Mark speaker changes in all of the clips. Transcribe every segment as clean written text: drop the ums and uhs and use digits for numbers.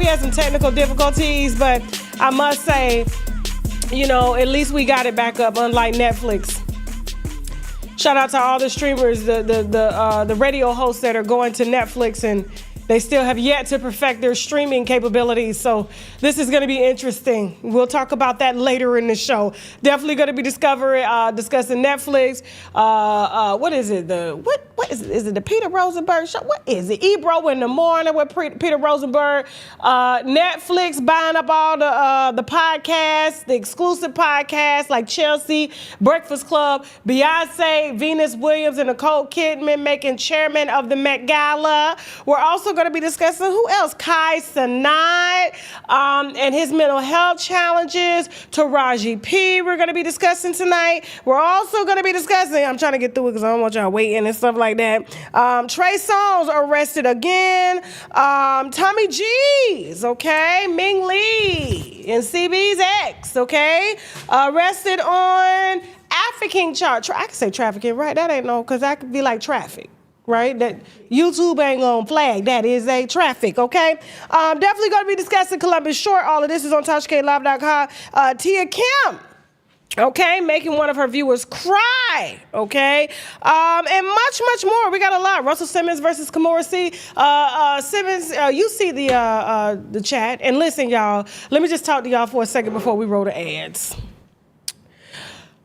Speaker 1: had some technical difficulties, but I must say, you know, at least we got it back up, unlike Netflix. Shout out to all the streamers, the radio hosts that are going to Netflix, and they still have yet to perfect their streaming capabilities. So this is going to be interesting. We'll talk about that later in the show. Definitely going to be discussing Netflix. What is it? What is it? Is it the Peter Rosenberg show? What is it? Ebro in the morning with Peter Rosenberg. Netflix buying up all the podcasts, the exclusive podcasts like Chelsea, Breakfast Club, Beyonce, Venus Williams, and Nicole Kidman making chairman of the Met Gala. We're also going to be discussing who else? Kai Cenat and his mental health challenges. Taraji P. We're going to be discussing tonight. We're also going to be discussing, I'm trying to get through it because I don't want y'all waiting and stuff like that. Trey Songz arrested again. Tommy G's, okay? Ming Lee and CB's ex, okay? Arrested on African charge. I can say trafficking, right? That ain't no, because that could be like traffic. Right? That YouTube ain't gonna flag. That is a traffic, okay? Definitely gonna be discussing Columbus Short. All of this is on TashaKLive.com. Tia Kim, okay, making one of her viewers cry, okay? And much, much more. We got a lot. Russell Simmons versus Kimora C. Simmons, you see the chat. And listen, y'all, let me just talk to y'all for a second before we roll the ads.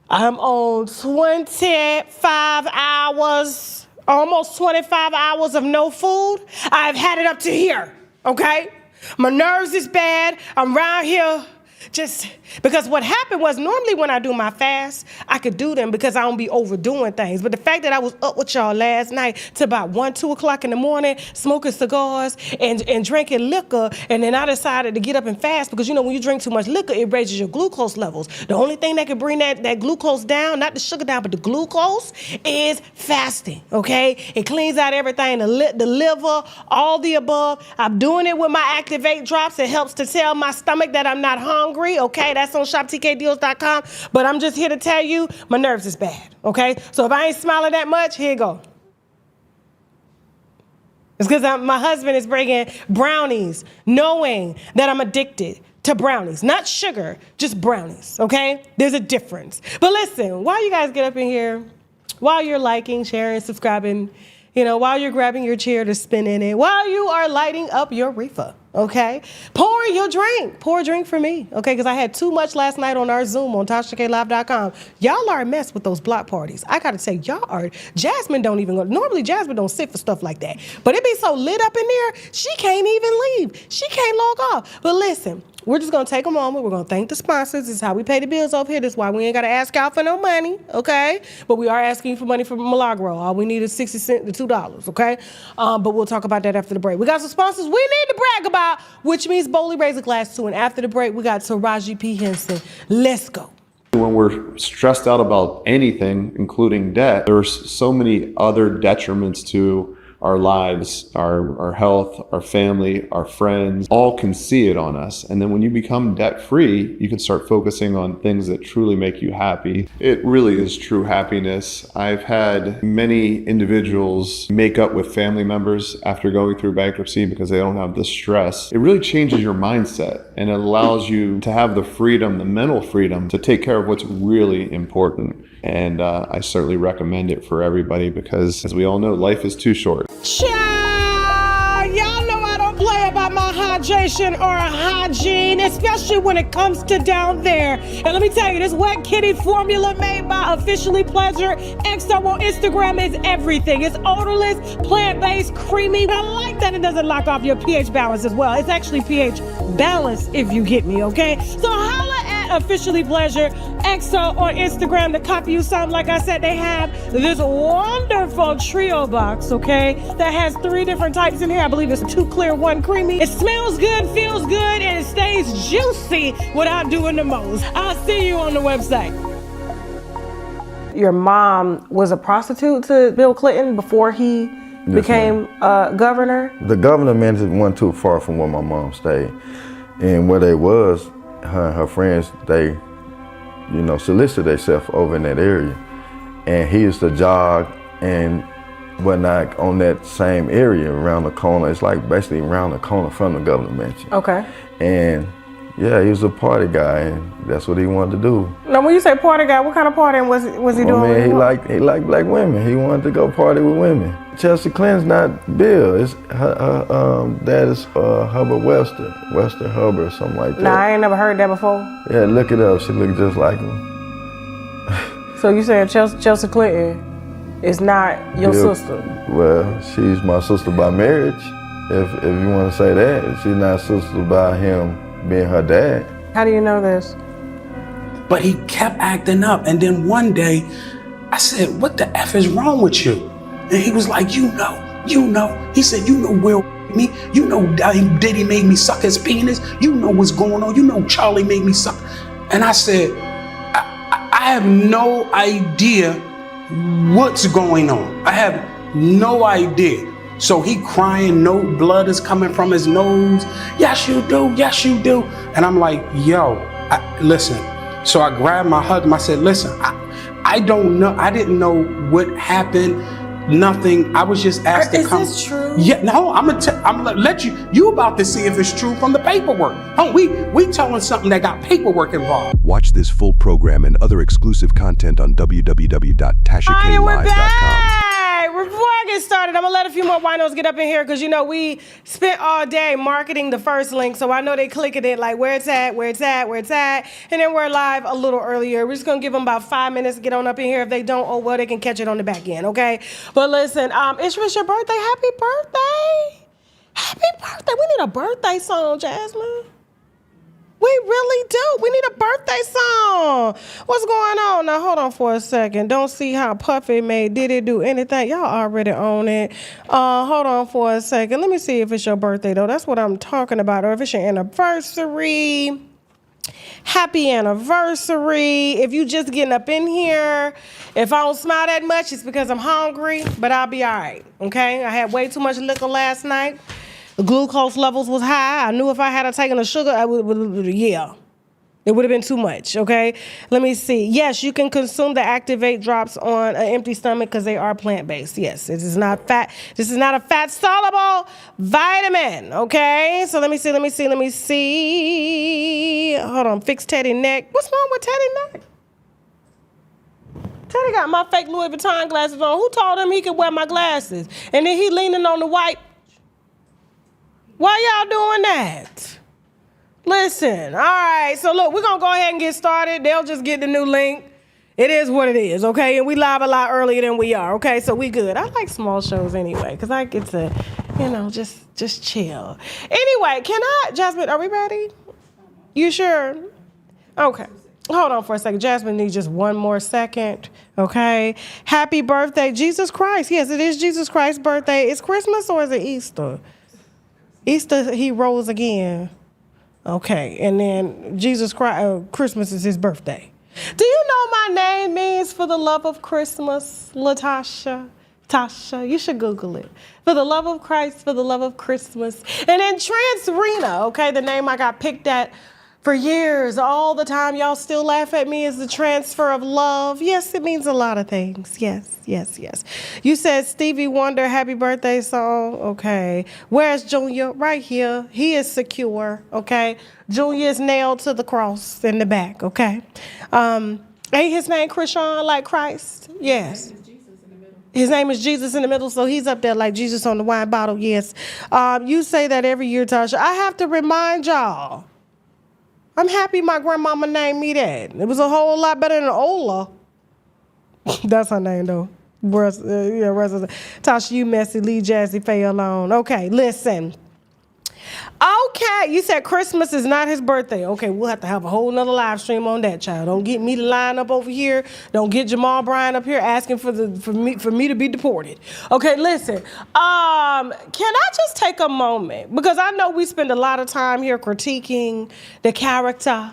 Speaker 1: I'm on 25 hours. Almost 25 hours of no food. I've had it up to here, okay? My nerves is bad. I'm around here just because what happened was normally when I do my fast, I could do them because I don't be overdoing things. But the fact that I was up with y'all last night to about 1, 2 o'clock in the morning, smoking cigars and drinking liquor, and then I decided to get up and fast because, you know, when you drink too much liquor, it raises your glucose levels. The only thing that can bring that glucose down, not the sugar down, but the glucose, is fasting, okay? It cleans out everything, the liver, all the above. I'm doing it with my Activate drops. It helps to tell my stomach that I'm not hungry, okay? That's on shoptkdeals.com. But I'm just here to tell you, my nerves is bad, okay? So if I ain't smiling that much, here you go. It's because my husband is bringing brownies, knowing that I'm addicted to brownies. Not sugar, just brownies, okay? There's a difference. But listen, while you guys get up in here, while you're liking, sharing, subscribing, you know, while you're grabbing your chair to spin in it, while you are lighting up your reefer, okay? Pour your drink. Pour a drink for me, okay? Because I had too much last night on our Zoom on TashaKLive.com. Y'all are a mess with those block parties. I got to say, y'all are. Jasmine don't even go. Normally, Jasmine don't sit for stuff like that. But it be so lit up in there, she can't even leave. She can't log off. But listen, we're just going to take a moment. We're going to thank the sponsors. This is how we pay the bills over here. This is why we ain't got to ask y'all for no money, okay? But we are asking for money for Milagro. All we need is 60 cents to $2, okay? But we'll talk about that after the break. We got some sponsors we need to brag about, which means Bowley Raise a Glass too. And after the break, we got Taraji P. Henson. Let's go.
Speaker 2: When we're stressed out about anything, including debt, there's so many other detriments to our lives, our health, our family, our friends, all can see it on us. And then when you become debt-free, you can start focusing on things that truly make you happy. It really is true happiness. I've had many individuals make up with family members after going through bankruptcy because they don't have the stress. It really changes your mindset and it allows you to have the freedom, the mental freedom to take care of what's really important. And I certainly recommend it for everybody because, as we all know, life is too short.
Speaker 1: Child, y'all know I don't play about my hydration or hygiene, especially when it comes to down there. And let me tell you, this Wet Kitty formula made by Officially Pleasure XO on Instagram is everything. It's odorless, plant-based, creamy. But I like that it doesn't lock off your pH balance as well. It's actually pH balance, if you get me, okay? So holla at Officially Pleasure XO on Instagram to copy you something. Like I said, they have this wonderful trio box, okay, that has 3 different types in here. I believe it's 2 clear, 1 creamy. It smells good, feels good, and it stays juicy without doing the most. I'll see you on the website. Your mom was a prostitute to Bill Clinton before he became governor?
Speaker 3: The governor mansion wasn't too far from where my mom stayed. And where they was, her and her friends, they solicited themselves over in that area. And he used to jog and but not on that same area around the corner. It's like basically around the corner from the governor mansion.
Speaker 1: Okay.
Speaker 3: And yeah, he was a party guy, and that's what he wanted to do.
Speaker 1: Now, when you say party guy, what kind of partying was he doing?
Speaker 3: Man, he liked black women. He wanted to go party with women. Chelsea Clinton's not Bill. It's her dad is Hubbard Wester Hubbard or something like that.
Speaker 1: Nah, I ain't never heard that before.
Speaker 3: Yeah, look it up. She looked just like him.
Speaker 1: So you saying Chelsea Clinton is not your sister?
Speaker 3: Well, she's my sister by marriage, if you want to say that. She's not sister by him being her dad.
Speaker 1: How do you know this?
Speaker 4: But he kept acting up, and then one day I said, what the F is wrong with you? And he was like, you know. He said, you know Will me, you know Diddy made me suck his penis, you know what's going on, you know Charlie made me suck. And I said, I have no idea what's going on. I have no idea. So he crying, no blood is coming from his nose. Yes, you do. Yes, you do. And I'm like, yo, listen. So I grabbed my husband. I said, listen, I don't know. I didn't know what happened. Nothing. I was just asked to come.
Speaker 1: Is this true?
Speaker 4: Yeah. No. I'm gonna let you. You about to see if it's true from the paperwork. Oh, we telling something that got paperwork involved.
Speaker 5: Watch this full program and other exclusive content on www.TashaKLive.com.
Speaker 1: Before I get started, I'm gonna let a few more winos get up in here because you know we spent all day marketing the first link, so I know they clicking it like where it's at, and then we're live a little earlier. We're just gonna give them about 5 minutes to get on up in here. If they don't, oh well, they can catch it on the back end, okay? But listen, it's your birthday. Happy birthday! Happy birthday! We need a birthday song, Jasmine. We really do. We need a birthday song. What's going on? Now, hold on for a second. Don't see how Puffy made Did It Do Anything. Y'all already own it. Hold on for a second. Let me see if it's your birthday, though. That's what I'm talking about. Or if it's your anniversary. Happy anniversary. If you just getting up in here, if I don't smile that much, it's because I'm hungry, but I'll be all right, okay? I had way too much liquor last night. The glucose levels was high. I knew if I had taken the sugar, it would have been too much, okay? Let me see. Yes, you can consume the Activate drops on an empty stomach because they are plant-based. Yes, this is not fat. This is not a fat-soluble vitamin, okay? So let me see. Hold on, fix Teddy neck. What's wrong with Teddy neck? Teddy got my fake Louis Vuitton glasses on. Who told him he could wear my glasses? And then he leaning on the white. Why y'all doing that? Listen, all right, so look, we're going to go ahead and get started. They'll just get the new link. It is what it is, okay? And we live a lot earlier than we are, okay? So we good. I like small shows anyway because I get to, just chill. Anyway, Jasmine, are we ready? You sure? Okay. Hold on for a second. Jasmine needs just one more second, okay? Happy birthday, Jesus Christ. Yes, it is Jesus Christ's birthday. Is Christmas or is it Easter? Easter, he rose again. Okay, and then Jesus Christ, Christmas is his birthday. Do you know my name means for the love of Christmas, LaTasha? Tasha, you should Google it. For the love of Christ, for the love of Christmas. And then Transrena, okay, the name I got picked at for years, all the time. Y'all still laugh at me as the transfer of love. Yes, it means a lot of things. Yes. You said Stevie Wonder, happy birthday song. Okay. Where's Junior? Right here. He is secure. Okay. Junior is nailed to the cross in the back. Okay. Ain't his name Krishan like Christ? Yes. His name is Jesus in the middle, so he's up there like Jesus on the wine bottle. Yes. You say that every year, Tasha. I have to remind y'all. I'm happy my grandmama named me that. It was a whole lot better than Ola. That's her name, though. Tasha, you messy. Leave Jazzy Faye alone. Okay, listen. Okay, you said Christmas is not his birthday. Okay, we'll have to have a whole nother live stream on that, child. Don't get me to line up over here. Don't get Jamal Bryan up here asking for me to be deported. Okay, listen. Can I just take a moment? Because I know we spend a lot of time here critiquing the character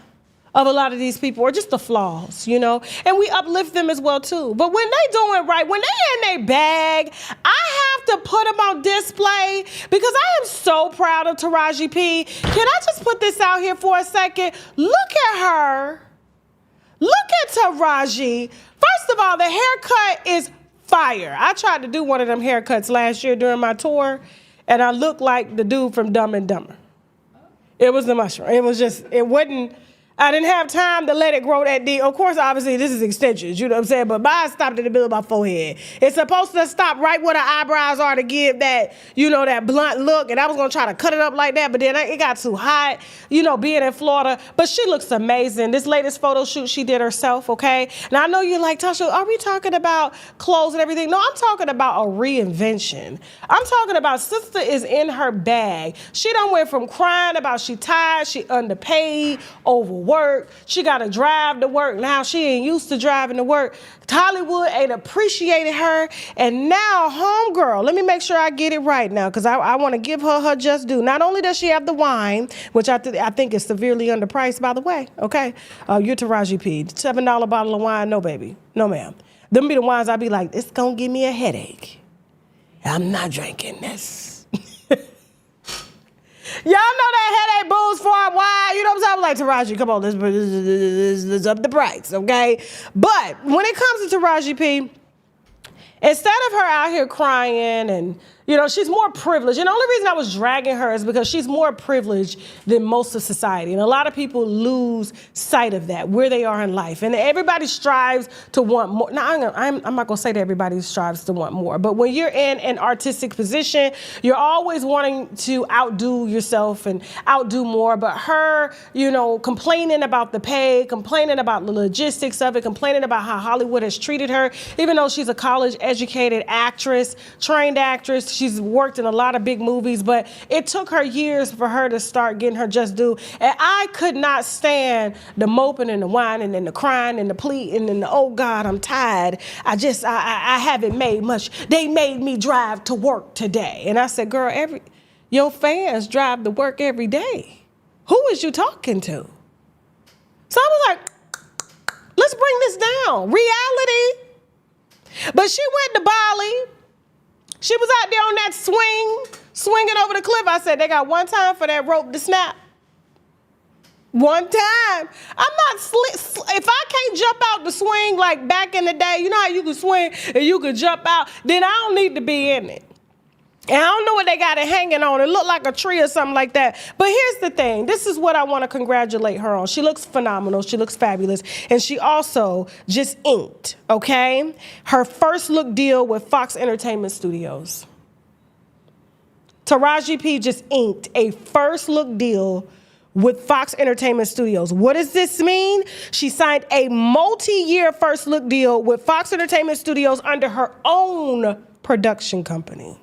Speaker 1: of a lot of these people, or just the flaws, and we uplift them as well too. But when they doing right, when they in their bag, I have to put them on display because I am so proud of Taraji P. Can I just put this out here for a second? Look at her. Look at Taraji. First of all, the haircut is fire. I tried to do one of them haircuts last year during my tour, and I looked like the dude from Dumb and Dumber. It was the mushroom. It was just, it wouldn't, I didn't have time to let it grow that deep. Of course, obviously, this is extensions, you know what I'm saying? But mine stopped in the middle of my forehead. It's supposed to stop right where the eyebrows are to give that, you know, that blunt look. And I was going to try to cut it up like that, but then it got too hot, you know, being in Florida. But she looks amazing. This latest photo shoot she did herself, okay? Now, I know you're like, Tasha, are we talking about clothes and everything? No, I'm talking about a reinvention. I'm talking about sister is in her bag. She done went from crying about she tired, she underpaid, overworked. She got to drive to work. Now she ain't used to driving to work. Hollywood ain't appreciated her. And now, homegirl, let me make sure I get it right now, because I want to give her just due. Not only does she have the wine, which I think is severely underpriced, by the way, okay? You're Taraji P. $7 bottle of wine, no, baby. No, ma'am. Them be the wines I be like, it's going to give me a headache. I'm not drinking this. Y'all know that headache booze for a while. You know what I'm saying? I'm like, Taraji, come on, let's up the price, okay? But when it comes to Taraji P., instead of her out here crying and, you know, she's more privileged. And the only reason I was dragging her is because she's more privileged than most of society. And a lot of people lose sight of that, where they are in life. And everybody strives to want more. Now, I'm not going to say that everybody strives to want more. But when you're in an artistic position, you're always wanting to outdo yourself and outdo more. But her, you know, complaining about the pay, complaining about the logistics of it, complaining about how Hollywood has treated her, even though she's a college-educated actress, trained actress, she's worked in a lot of big movies, but it took her years for her to start getting her just due. And I could not stand the moping and the whining and the crying and the pleading and the, oh God, I'm tired. I haven't made much. They made me drive to work today. And I said, girl, your fans drive to work every day. Who is you talking to? So I was like, let's bring this down. Reality. But she went to Bali. She was out there on that swinging over the cliff. I said, they got one time for that rope to snap. One time. I'm not if I can't jump out the swing like back in the day, you know how you could swing and you could jump out, then I don't need to be in it. And I don't know what they got it hanging on. It looked like a tree or something like that. But here's the thing. This is what I want to congratulate her on. She looks phenomenal. She looks fabulous. And she also just inked, okay, her first look deal with Fox Entertainment Studios. Taraji P just inked a first look deal with Fox Entertainment Studios. What does this mean? She signed a multi-year first look deal with Fox Entertainment Studios under her own production company.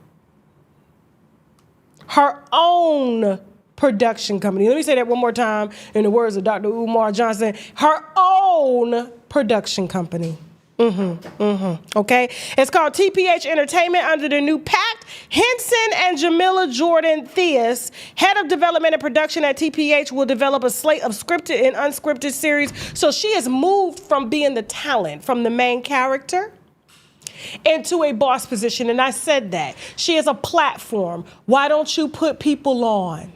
Speaker 1: Her own production company. Let me say that one more time in the words of Dr. Umar Johnson. Her own production company. Okay? It's called TPH Entertainment under the new pact. Henson and Jamila Jordan Theus, head of development and production at TPH, will develop a slate of scripted and unscripted series. So she has moved from being the talent, from the main character, into a boss position. And I said that. She is a platform. Why don't you put people on?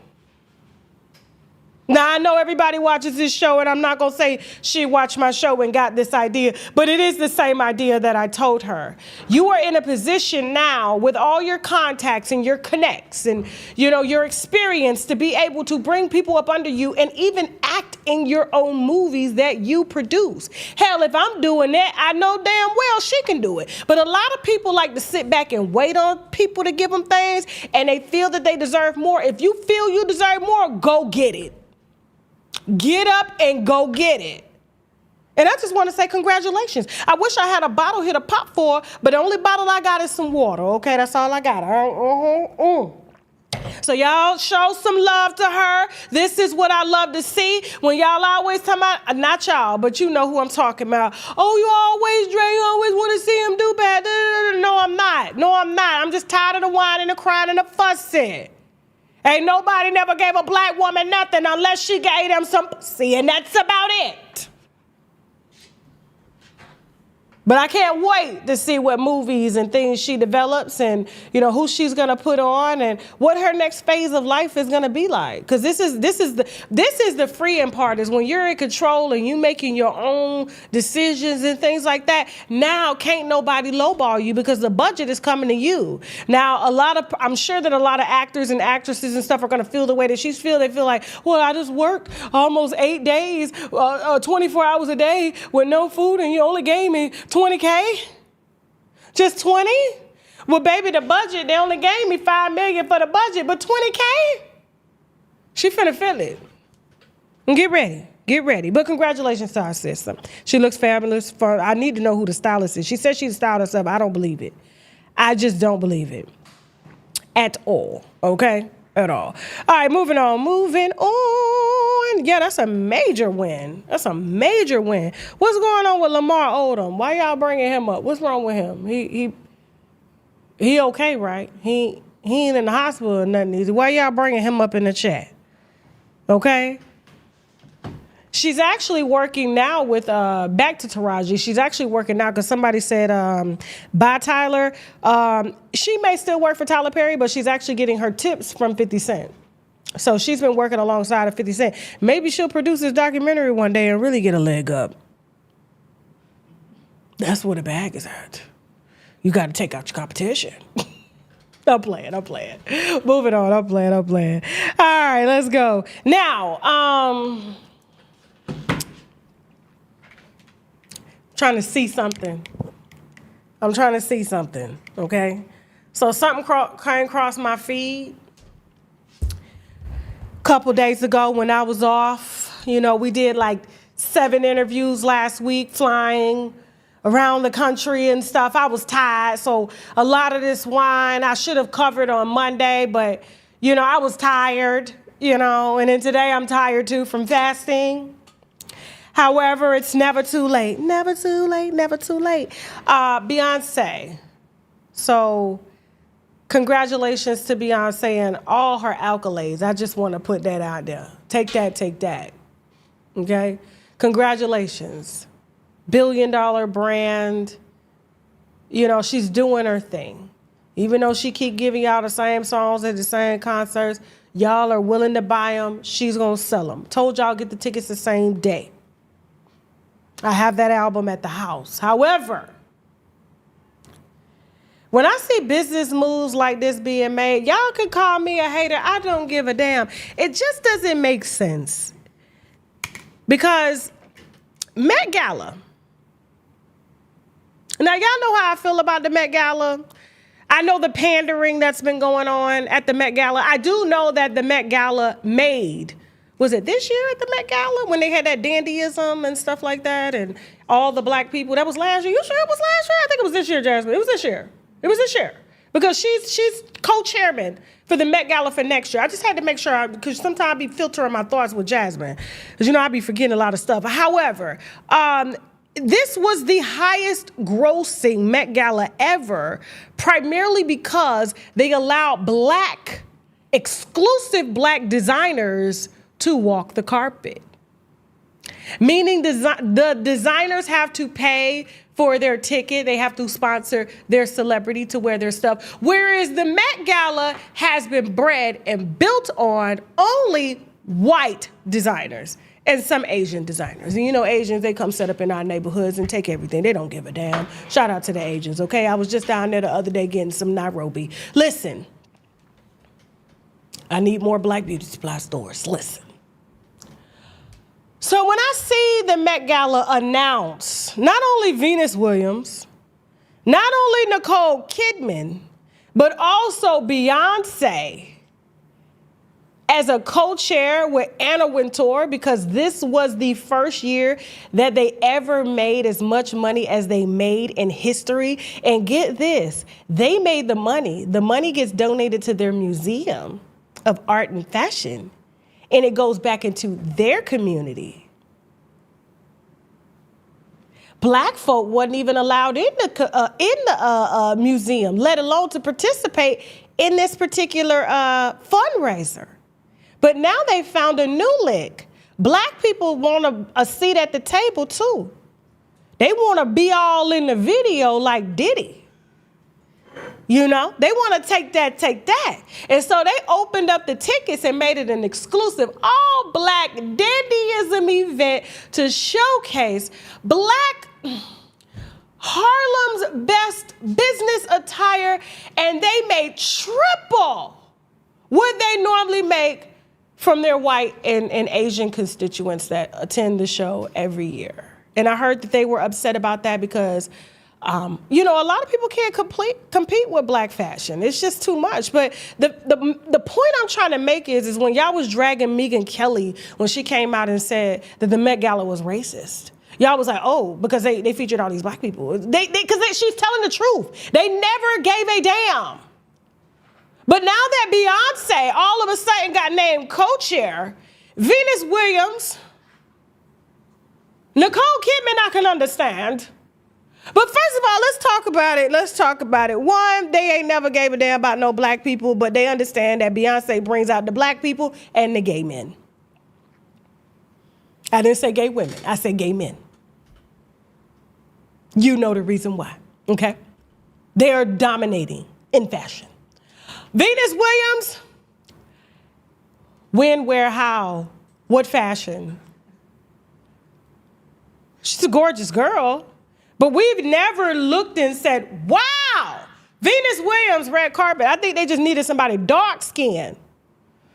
Speaker 1: Now, I know everybody watches this show, and I'm not going to say she watched my show and got this idea, but it is the same idea that I told her. You are in a position now with all your contacts and your connects and, you know, your experience to be able to bring people up under you and even act in your own movies that you produce. Hell, if I'm doing that, I know damn well she can do it. But a lot of people like to sit back and wait on people to give them things, and they feel that they deserve more. If you feel you deserve more, go get it. Get up and go get it. And I just want to say congratulations. I wish I had a bottle here to pop for, but the only bottle I got is some water. Okay, that's all I got. So y'all show some love to her. This is what I love to see. When y'all always talking about, not y'all, but you know who I'm talking about. Oh, you always drink, you always want to see him do bad. No, I'm not. No, I'm not. I'm just tired of the whining, the crying, and the fussing. Ain't nobody never gave a black woman nothing unless she gave them some pussy, and that's about it. But I can't wait to see what movies and things she develops and, who she's going to put on and what her next phase of life is going to be like. Because this is the freeing part, is when you're in control and you making your own decisions and things like that. Now can't nobody lowball you because the budget is coming to you. Now, I'm sure that a lot of actors and actresses and stuff are going to feel the way that she's feel. They feel like, well, I just worked almost 8 days, 24 hours a day with no food and you only gave me $20K? Just 20? Well, baby, the budget, they only gave me $5 million for the budget, but $20K? She finna feel it. And get ready. But congratulations to our sister. She looks fabulous. I need to know who the stylist is. She said she styled herself. I don't believe it. I just don't believe it. At all. Okay? At all. All right, moving on. Yeah, that's a major win. What's going on with Lamar Odom? Why y'all bringing him up? What's wrong with him? He okay, right? He ain't in the hospital or nothing. Why y'all bringing him up in the chat? Okay? She's actually working now with, back to Taraji. She's actually working now because somebody said, bye, Tyler. She may still work for Tyler Perry, but she's actually getting her tips from 50 Cent. So she's been working alongside of 50 Cent. Maybe she'll produce this documentary one day and really get a leg up. That's where the bag is at. You got to take out your competition. I'm playing. Moving on, I'm playing. All right, let's go. Now, trying to see something. I'm trying to see something, okay? So something came across my feed a couple days ago when I was off. We did like 7 interviews last week, flying around the country and stuff. I was tired, so a lot of this wine I should have covered on Monday, but, I was tired, and then today I'm tired too from fasting. However, it's never too late. Never too late. Beyonce. So, congratulations to Beyonce and all her accolades. I just want to put that out there. Take that. Okay? Congratulations. $1 billion brand. She's doing her thing. Even though she keep giving y'all the same songs at the same concerts, y'all are willing to buy them. She's going to sell them. Told y'all get the tickets the same day. I have that album at the house. However, when I see business moves like this being made, y'all can call me a hater. I don't give a damn. It just doesn't make sense. Because Met Gala. Now, y'all know how I feel about the Met Gala. I know the pandering that's been going on at the Met Gala. I do know that the Met Gala made... Was it this year at the Met Gala when they had that dandyism and stuff like that and all the black people? That was last year. You sure it was last year? I think it was this year, Jasmine. It was this year. Because she's co-chairman for the Met Gala for next year. I just had to make sure, because sometimes I be filtering my thoughts with Jasmine. Because, I be forgetting a lot of stuff. However, this was the highest grossing Met Gala ever, primarily because they allowed exclusive black designers to walk the carpet. Meaning the designers have to pay for their ticket. They have to sponsor their celebrity to wear their stuff. Whereas the Met Gala has been bred and built on only white designers and some Asian designers. And Asians, they come set up in our neighborhoods and take everything. They don't give a damn. Shout out to the Asians, okay? I was just down there the other day getting some Nairobi. Listen, I need more black beauty supply stores. Listen. So when I see the Met Gala announce not only Venus Williams, not only Nicole Kidman, but also Beyonce as a co-chair with Anna Wintour, because this was the first year that they ever made as much money as they made in history. And get this, they made the money. The money gets donated to their museum of art and fashion, and it goes back into their community. Black folk wasn't even allowed in the museum, let alone to participate in this particular fundraiser. But now they found a new lick. Black people want a seat at the table too. They want to be all in the video like Diddy. You know, they want to take that. And so they opened up the tickets and made it an exclusive all-black dandyism event to showcase Black Harlem's best business attire, and they made triple what they normally make from their white and Asian constituents that attend the show every year. And I heard that they were upset about that because you know, a lot of people can't compete with Black fashion. It's just too much. But the point I'm trying to make is when y'all was dragging Megyn Kelly when she came out and said that the Met Gala was racist. Y'all was like, oh, because they featured all these Black people. Because she's telling the truth. They never gave a damn. But now that Beyonce all of a sudden got named co-chair, Venus Williams, Nicole Kidman I can understand. But first of all, let's talk about it. One, they ain't never gave a damn about no Black people, but they understand that Beyonce brings out the Black people and the gay men. I didn't say gay women, I said gay men. You know the reason why, okay? They are dominating in fashion. Venus Williams, when, where, how, what fashion? She's a gorgeous girl. But we've never looked and said, wow, Venus Williams, red carpet. I think they just needed somebody dark skinned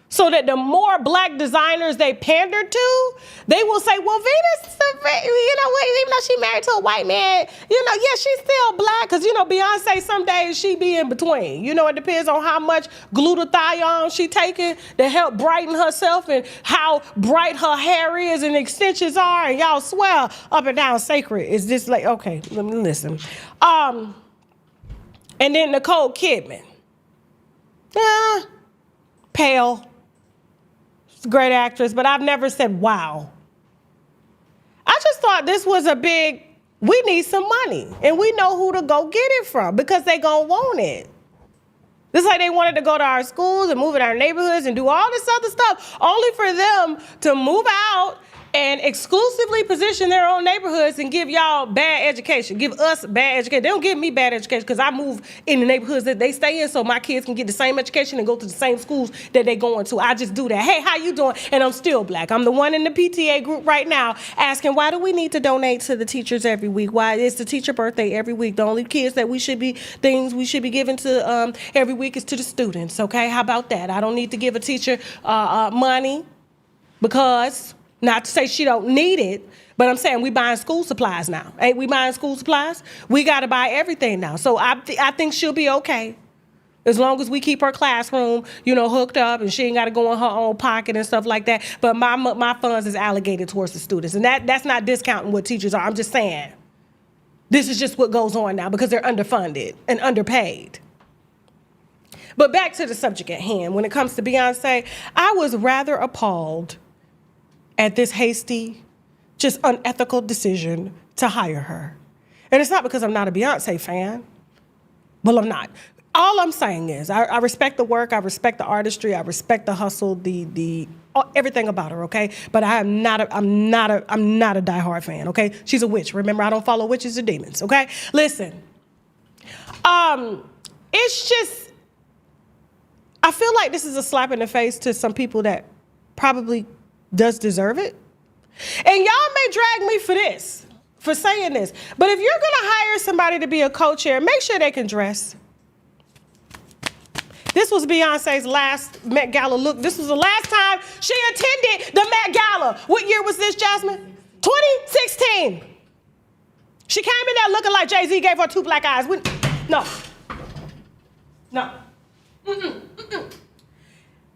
Speaker 1: so that the more Black designers they pander to, they will say, well, Venus, you know what, even though she married to a white man, you know, yeah, she's still Black. Because, you know, Beyonce, some days she be in between. You know, it depends on how much glutathione she taking to help brighten herself and how bright her hair is and extensions are. And y'all swear up and down sacred. It's just like, okay, let me listen. And then Nicole Kidman. Pale. She's a great actress, but I've never said, wow. I just thought this was a big, we need some money. And we know who to go get it from because they gonna want it. Just like they wanted to go to our schools and move in our neighborhoods and do all this other stuff, only for them to move out and exclusively position their own neighborhoods and give y'all bad education, give us bad education. They don't give me bad education because I move in the neighborhoods that they stay in so my kids can get the same education and go to the same schools that they going to. I just do that. Hey, how you doing? And I'm still Black. I'm the one in the PTA group right now asking, why do we need to donate to the teachers every week? Why is the teacher birthday every week? The only kids that we should be giving to every week is to the students, okay? How about that? I don't need to give a teacher money because... Not to say she don't need it, but I'm saying we buying school supplies now. Ain't we buying school supplies? We got to buy everything now. So I think she'll be okay. As long as we keep her classroom, you know, hooked up and she ain't got to go in her own pocket and stuff like that. But my funds is allocated towards the students. And that's not discounting what teachers are. I'm just saying this is just what goes on now because they're underfunded and underpaid. But back to the subject at hand. When it comes to Beyonce, I was rather appalled at this hasty, just unethical decision to hire her. And it's not because I'm not a Beyonce fan. Well, I'm not. All I'm saying is I respect the work, I respect the artistry, I respect the hustle, the everything about her, okay? But I'm not a diehard fan, okay? She's a witch. Remember, I don't follow witches or demons, okay? Listen. It's just, I feel like this is a slap in the face to some people that probably does deserve it. And y'all may drag me for saying this. But if you're gonna hire somebody to be a co-chair, make sure they can dress. This was Beyonce's last Met Gala look. This was the last time she attended the Met Gala. What year was this, Jasmine? 2016. She came in there looking like Jay-Z gave her 2 black eyes. No.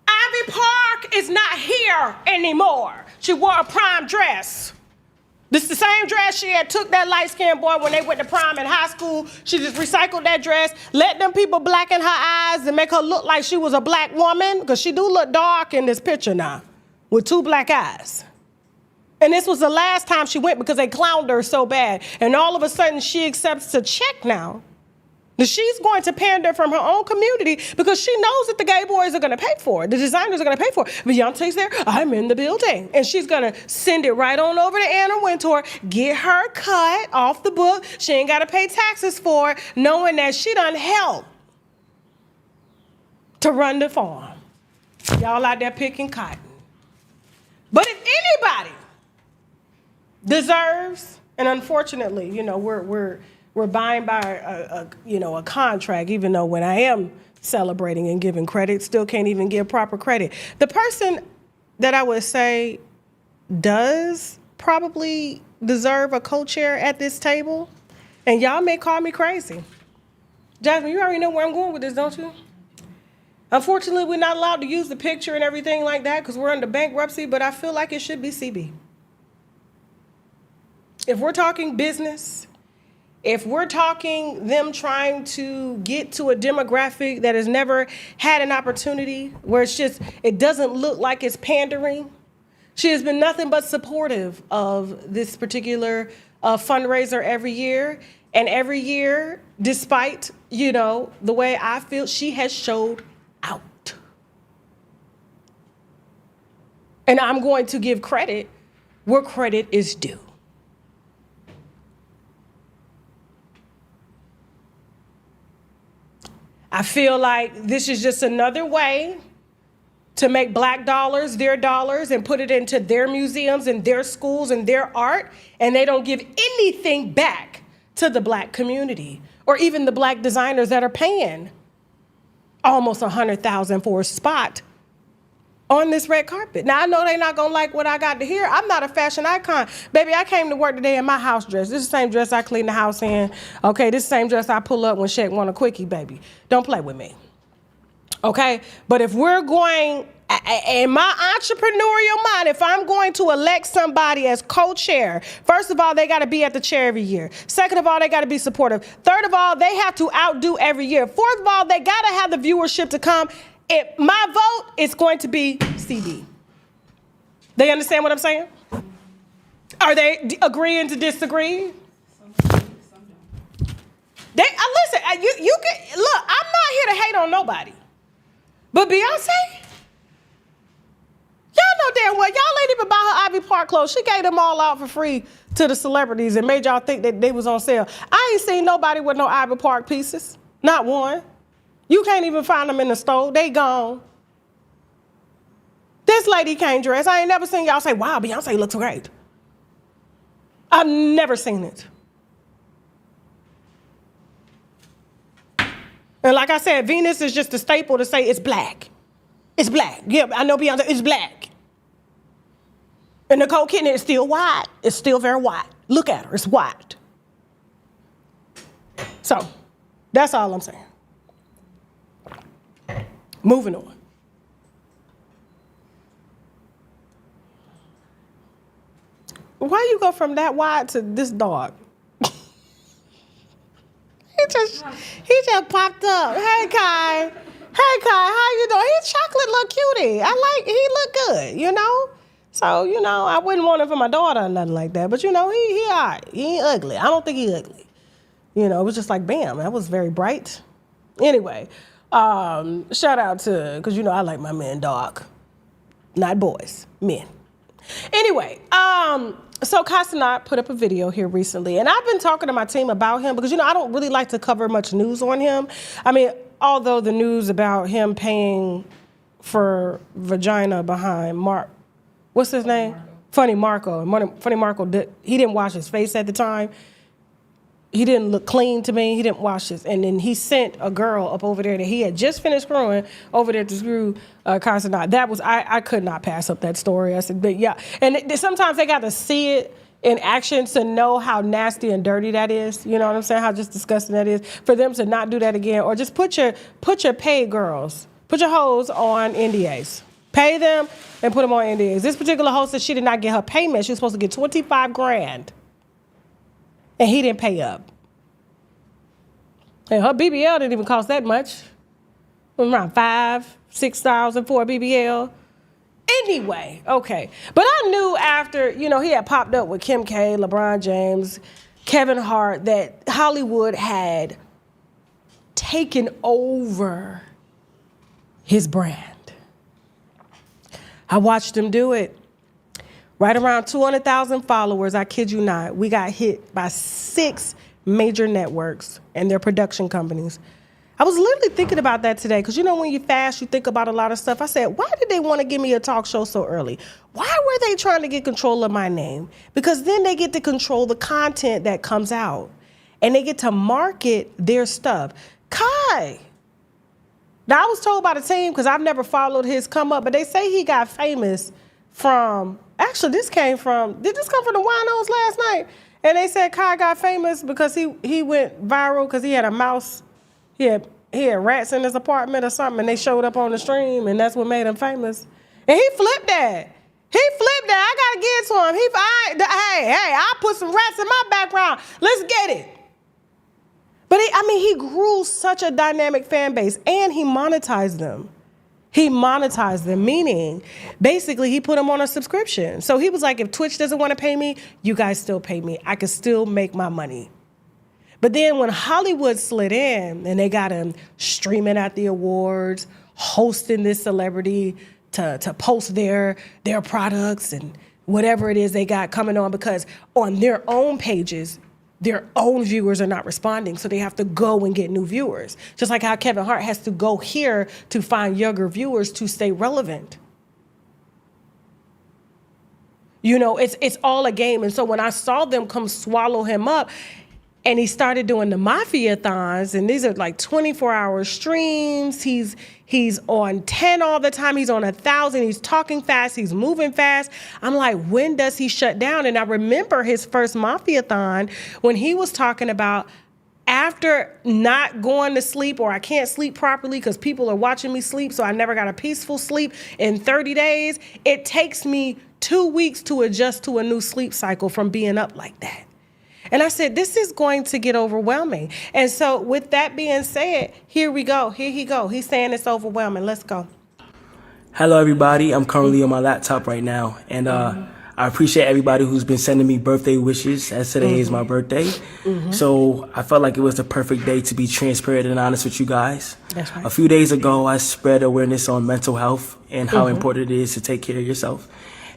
Speaker 1: Ivy Park is not here anymore. She wore a prom dress. This is the same dress she had took that light-skinned boy when they went to prom in high school. She just recycled that dress, let them people blacken her eyes and make her look like she was a Black woman, because she do look dark in this picture now, with 2 black eyes. And this was the last time she went because they clowned her so bad. And all of a sudden she accepts a check now She's going to pander from her own community because she knows that the gay boys are going to pay for it. The designers are going to pay for it. Beyonce's there. I'm in the building. And she's going to send it right on over to Anna Wintour, get her cut off the book. She ain't got to pay taxes for it, knowing that she done helped to run the farm. Y'all out there picking cotton. But if anybody deserves, and unfortunately, you know, we're buying by a contract, even though when I am celebrating and giving credit, still can't even give proper credit. The person that I would say does probably deserve a co-chair at this table, and y'all may call me crazy. Jasmine, you already know where I'm going with this, don't you? Unfortunately, we're not allowed to use the picture and everything like that because we're under bankruptcy, but I feel like it should be CB. If we're talking business, if we're talking them trying to get to a demographic that has never had an opportunity, where it doesn't look like it's pandering, she has been nothing but supportive of this particular fundraiser every year. And every year, despite, you know, the way I feel, she has showed out. And I'm going to give credit where credit is due. I feel like this is just another way to make black dollars their dollars and put it into their museums and their schools and their art, and they don't give anything back to the black community or even the black designers that are paying almost $100,000 for a spot on this red carpet. Now, I know they're not gonna like what I got to hear. I'm not a fashion icon. Baby, I came to work today in my house dress. This is the same dress I clean the house in. Okay, this is the same dress I pull up when Shaq want a quickie, baby. Don't play with me. Okay, but if we're going, in my entrepreneurial mind, if I'm going to elect somebody as co-chair, first of all, they gotta be at the chair every year. Second of all, they gotta be supportive. Third of all, they have to outdo every year. Fourth of all, they gotta have the viewership to come. My vote is going to be CD. They understand what I'm saying? Are they agreeing to disagree? Listen, you can look. I'm not here to hate on nobody, but Beyonce, y'all know damn well y'all ain't even buy her Ivy Park clothes. She gave them all out for free to the celebrities and made y'all think that they was on sale. I ain't seen nobody with no Ivy Park pieces, not one. You can't even find them in the store. They gone. This lady can't dress. I ain't never seen y'all say, wow, Beyonce looks great. I've never seen it. And like I said, Venus is just a staple to say it's black. It's black. Yeah, I know Beyonce, it's black. And Nicole Kidman is still white. It's still very white. Look at her, it's white. So, that's all I'm saying. Moving on. Why you go from that wide to this dog? he just popped up. Hey Kai, how you doing? He's chocolate little cutie. He look good, you know? So, you know, I wouldn't want him for my daughter or nothing like that. But you know, he all right. He ain't ugly. I don't think he ugly. You know, it was just like, bam, that was very bright. Anyway. Shout out to, because you know I like my men dark, not boys, men. Anyway, so Casanat put up a video here recently, and I've been talking to my team about him because, you know, I don't really like to cover much news on him. I mean, although the news about him paying for vagina behind what's his name? Funny Marco. Funny Marco, he didn't wash his face at the time. He didn't look clean to me. He didn't wash his. And then he sent a girl up over there that he had just finished screwing over there to screw Casanat. That was, I could not pass up that story. I said, but yeah. And sometimes they got to see it in action to know how nasty and dirty that is. You know what I'm saying? How just disgusting that is. For them to not do that again. Or just put your paid girls, put your hoes on NDAs. Pay them and put them on NDAs. This particular host said she did not get her payment. She was supposed to get $25,000. And he didn't pay up. And her BBL didn't even cost that much. Around $5,000-6,000 for a BBL. Anyway, okay. But I knew after, you know, he had popped up with Kim K, LeBron James, Kevin Hart, that Hollywood had taken over his brand. I watched him do it. Right around 200,000 followers, I kid you not, we got hit by 6 major networks and their production companies. I was literally thinking about that today, because you know when you fast, you think about a lot of stuff. I said, why did they want to give me a talk show so early? Why were they trying to get control of my name? Because then they get to control the content that comes out, and they get to market their stuff. Kai. Now, I was told by the team, because I've never followed his come up, but they say he got famous from, actually did this come from the winos last night? And they said Kai got famous because he went viral because he had a mouse. He had rats in his apartment or something, and they showed up on the stream, and that's what made him famous. And he flipped that. I gotta get to him. Hey, I put some rats in my background. Let's get it. But he grew such a dynamic fan base, and he monetized them. Meaning, basically, he put them on a subscription. So he was like, if Twitch doesn't want to pay me, you guys still pay me. I can still make my money. But then when Hollywood slid in and they got him streaming at the awards, hosting this celebrity to post their products and whatever it is they got coming on, because on their own pages, their own viewers are not responding, so they have to go and get new viewers. Just like how Kevin Hart has to go here to find younger viewers to stay relevant. You know, it's all a game. And so when I saw them come swallow him up, and he started doing the Mafia-thons, and these are like 24-hour streams. He's on 10 all the time. He's on 1,000. He's talking fast. He's moving fast. I'm like, when does he shut down? And I remember his first Mafia-thon when he was talking about, after not going to sleep, or I can't sleep properly because people are watching me sleep, so I never got a peaceful sleep in 30 days. It takes me 2 weeks to adjust to a new sleep cycle from being up like that. And I said, this is going to get overwhelming. And so with that being said, here we go. Here he go. He's saying it's overwhelming. Let's go.
Speaker 6: Hello, everybody. I'm currently on my laptop right now. And I appreciate everybody who's been sending me birthday wishes, as today is my birthday. So I felt like it was the perfect day to be transparent and honest with you guys.
Speaker 1: That's right.
Speaker 6: A few days ago, I spread awareness on mental health and how important it is to take care of yourself.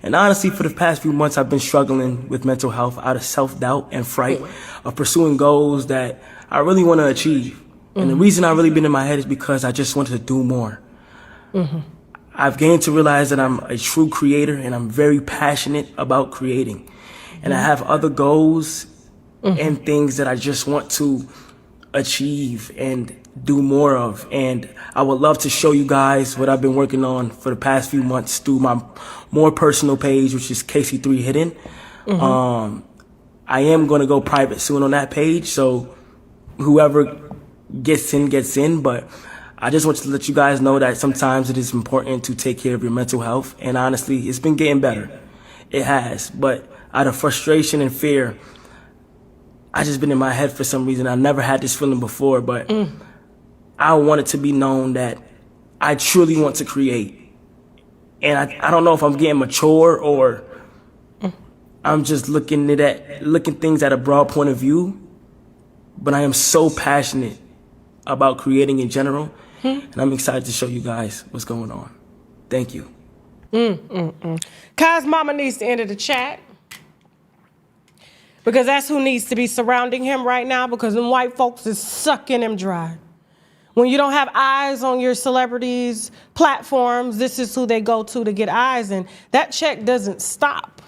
Speaker 6: And honestly, for the past few months, I've been struggling with mental health out of self-doubt and fright of pursuing goals that I really want to achieve. And the reason I've really been in my head is because I just wanted to do more. I've gained to realize that I'm a true creator, and I'm very passionate about creating. And I have other goals and things that I just want to achieve and do more of. And I would love to show you guys what I've been working on for the past few months through my more personal page, which is KC3 Hidden. I am going to go private soon on that page, so whoever gets in, but I just want to let you guys know that sometimes it is important to take care of your mental health. And honestly, it's been getting better. It has. But out of frustration and fear, I just been in my head for some reason. I never had this feeling before, but I want it to be known that I truly want to create. And I don't know if I'm getting mature or I'm just looking things at a broad point of view, but I am so passionate about creating in general, and I'm excited to show you guys what's going on. Thank you.
Speaker 1: Kai's mama needs to enter the chat, because that's who needs to be surrounding him right now, because them white folks is sucking him dry. When you don't have eyes on your celebrities' platforms, this is who they go to get eyes, and that check doesn't stop.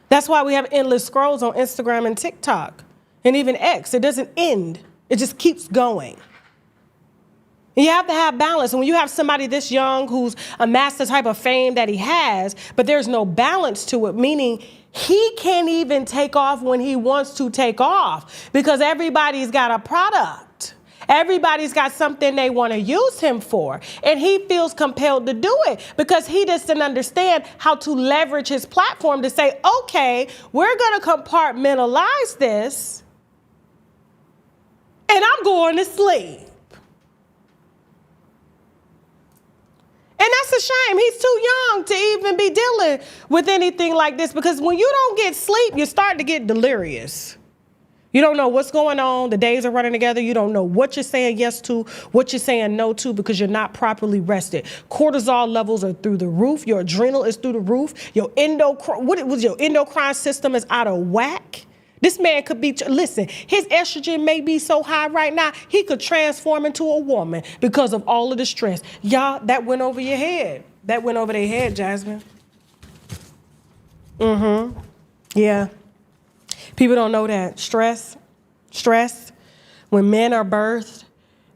Speaker 1: That's why we have endless scrolls on Instagram and TikTok, and even X. It doesn't end. It just keeps going. And you have to have balance. And when you have somebody this young who's amassed the type of fame that he has, but there's no balance to it, meaning he can't even take off when he wants to take off, because everybody's got a product. Everybody's got something they want to use him for. And he feels compelled to do it because he doesn't understand how to leverage his platform to say, okay, we're going to compartmentalize this, and I'm going to sleep. And that's a shame. He's too young to even be dealing with anything like this, because when you don't get sleep, you start to get delirious. You don't know what's going on. The days are running together. You don't know what you're saying yes to, what you're saying no to, because you're not properly rested. Cortisol levels are through the roof. Your adrenal is through the roof. Your endocrine system is out of whack. This man could be, listen, his estrogen may be so high right now, he could transform into a woman because of all of the stress. Y'all, that went over your head. That went over their head, Jasmine. Yeah. People don't know that. Stress, when men are birthed,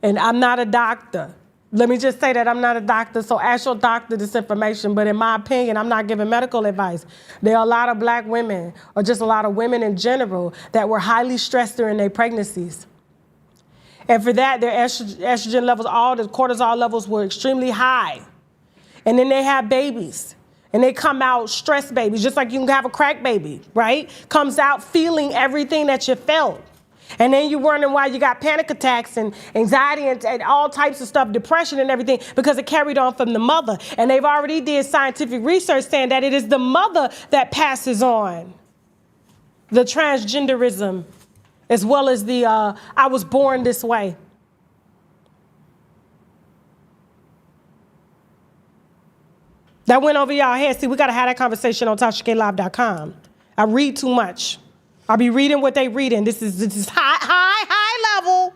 Speaker 1: and I'm not a doctor. Let me just say that I'm not a doctor, so ask your doctor this information, but in my opinion, I'm not giving medical advice. There are a lot of black women, or just a lot of women in general, that were highly stressed during their pregnancies. And for that, their estrogen levels, all the cortisol levels were extremely high. And then they have babies. And they come out stressed babies, just like you can have a crack baby, right? Comes out feeling everything that you felt. And then you're wondering why you got panic attacks and anxiety and all types of stuff, depression and everything, because it carried on from the mother. And they've already did scientific research saying that it is the mother that passes on the transgenderism, as well as the I was born this way. That went over y'all head. See, we got to have that conversation on TashaKLive.com. I read too much. I'll be reading what they reading. This is high level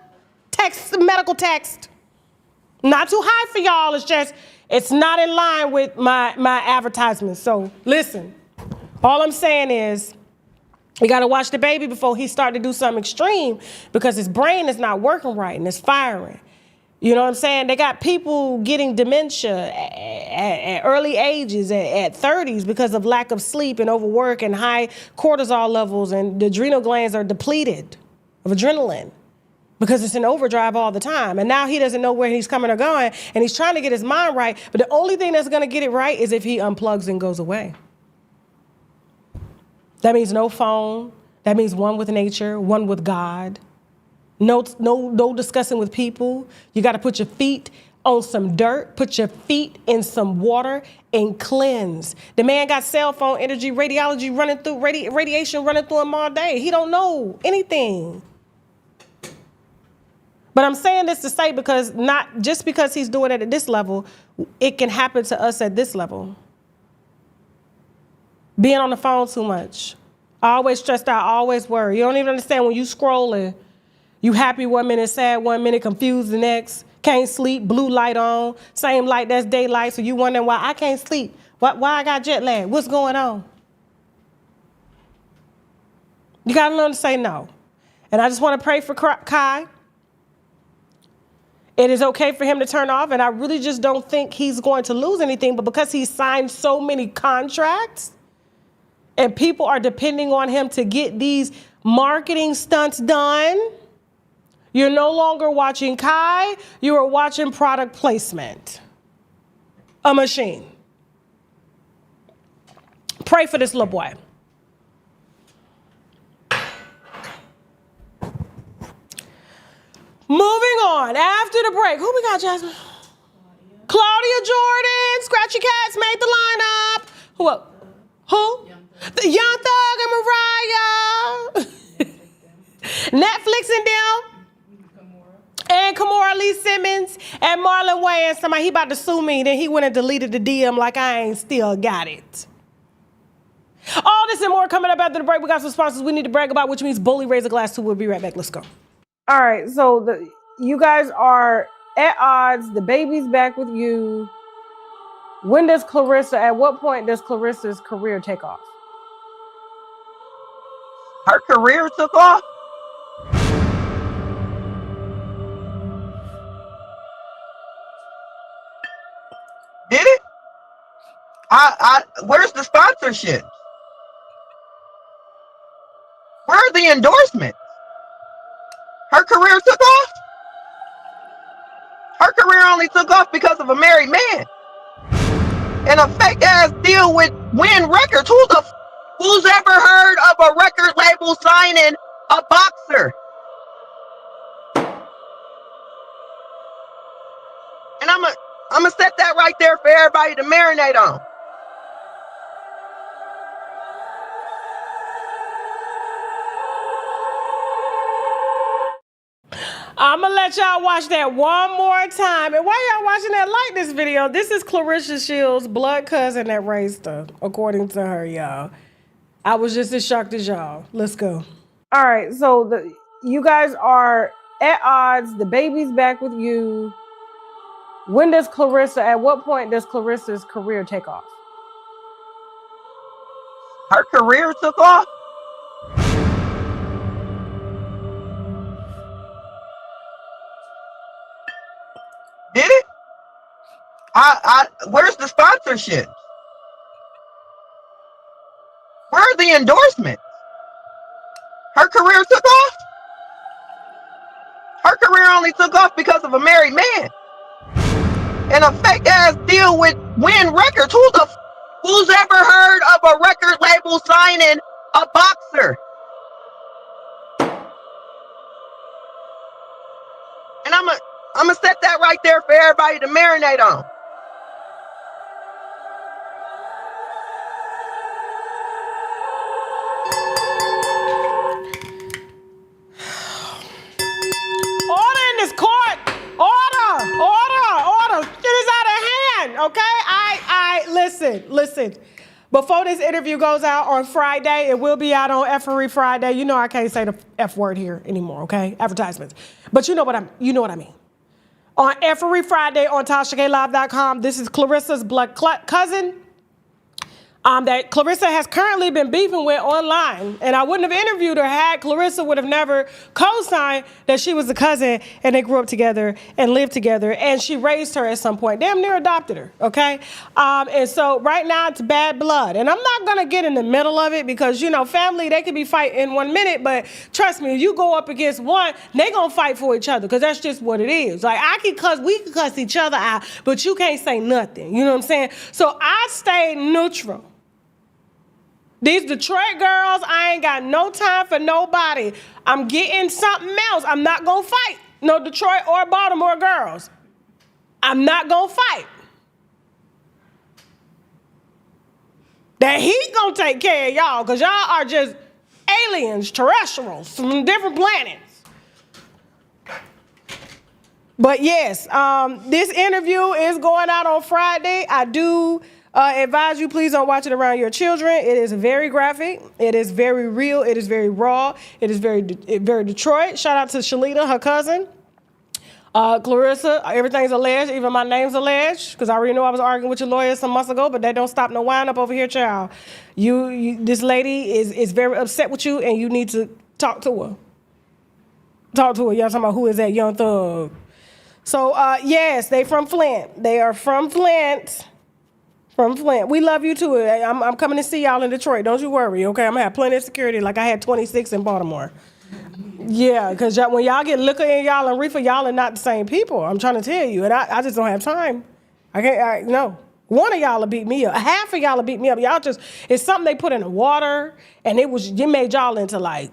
Speaker 1: text, medical text. Not too high for y'all. It's just, it's not in line with my advertisements. So listen, all I'm saying is you got to watch the baby before he start to do something extreme, because his brain is not working right and it's firing. You know what I'm saying? They got people getting dementia at early ages, at 30s, because of lack of sleep and overwork and high cortisol levels, and the adrenal glands are depleted of adrenaline because it's in overdrive all the time. And now he doesn't know where he's coming or going, and he's trying to get his mind right, but the only thing that's going to get it right is if he unplugs and goes away. That means no phone. That means one with nature, one with God. No discussing with people. You got to put your feet on some dirt, put your feet in some water, and cleanse. The man got cell phone energy, radiation running through him all day. He don't know anything. But I'm saying this to say, because not just because he's doing it at this level, it can happen to us at this level. Being on the phone too much. Always stressed out, always worried. You don't even understand when you scrolling. You happy 1 minute, sad 1 minute, confused the next. Can't sleep, blue light on, same light that's daylight. So you wondering why I can't sleep. Why I got jet lag? What's going on? You gotta learn to say no. And I just want to pray for Kai. It is okay for him to turn off, and I really just don't think he's going to lose anything. But because he's signed so many contracts, and people are depending on him to get these marketing stunts done, you're no longer watching Kai, you are watching product placement. A machine. Pray for this little boy. Moving on, after the break, who we got, Jasmine? Claudia Jordan, Scratchy Cats made the lineup. Who? The Young Thug and Mariah. Netflix and them. And Kimora Lee Simmons and Marlon Wayans. Somebody, he about to sue me. Then he went and deleted the DM like I ain't still got it. All this and more coming up after the break. We got some sponsors we need to brag about, which means Bully Raise a Glass too. We'll be right back. Let's go. All right, so you guys are at odds. The baby's back with you. At what point does Clarissa's career take off?
Speaker 7: Her career took off? Did it? Where's the sponsorship? Where are the endorsements? Her career took off? Her career only took off because of a married man and a fake ass deal with Win Records. Who's ever heard of a record label signing a boxer? And I'm gonna set that right there for everybody to marinate on.
Speaker 1: I'm gonna let y'all watch that one more time. And while y'all watching that, like this video. This is Clarissa Shields' blood cousin that raised her, according to her, y'all. I was just as shocked as y'all. Let's go. All right, so you guys are at odds. The baby's back with you. At what point does Clarissa's career take off?
Speaker 7: Her career took off? Did it? Where's the sponsorship? Where are the endorsements? Her career took off? Her career only took off because of a married man. And a fake ass deal with Win Records. Who's ever heard of a record label signing a boxer? And I'm gonna set that right there for everybody to marinate on.
Speaker 1: Order in this court. Order. Shit is out of hand, okay? Listen. Before this interview goes out on Friday, it will be out on Effery Friday. You know I can't say the F word here anymore, okay? Advertisements. But you know what I mean. On Effery Friday on TashaKLive.com, this is Clarissa's blood cousin. That Clarissa has currently been beefing with online. And I wouldn't have interviewed her had Clarissa would have never co-signed that she was a cousin and they grew up together and lived together. And she raised her at some point, damn near adopted her, okay? And so right now it's bad blood. And I'm not gonna get in the middle of it because, you know, family, they could be fighting in 1 minute, but trust me, if you go up against one, they gonna fight for each other because that's just what it is. Like we can cuss each other out, but you can't say nothing, you know what I'm saying? So I stayed neutral. These Detroit girls, I ain't got no time for nobody. I'm getting something else. I'm not gonna fight no Detroit or Baltimore girls. I'm not gonna fight. That he gonna take care of y'all because y'all are just aliens, terrestrials from different planets. But yes, this interview is going out on Friday. I do advise you, please don't watch it around your children. It is very graphic. It is very real. It is very raw. It is very Detroit. Shout out to Shalita, her cousin. Clarissa, everything's alleged. Even my name's alleged because I already know I was arguing with your lawyer some months ago, but that don't stop no wind up over here, child. This lady is very upset with you and you need to talk to her. Talk to her. Y'all talking about who is that young thug? So, yes, they from Flint. They are from Flint. From Flint. We love you too. I'm coming to see y'all in Detroit. Don't you worry, okay? I'm going to have plenty of security like I had 26 in Baltimore. Yeah, because when y'all get liquor in y'all and reefer, y'all are not the same people. I'm trying to tell you. And I just don't have time. No. One of y'all will beat me up. Half of y'all will beat me up. Y'all just, it's something they put in the water and it made y'all into like,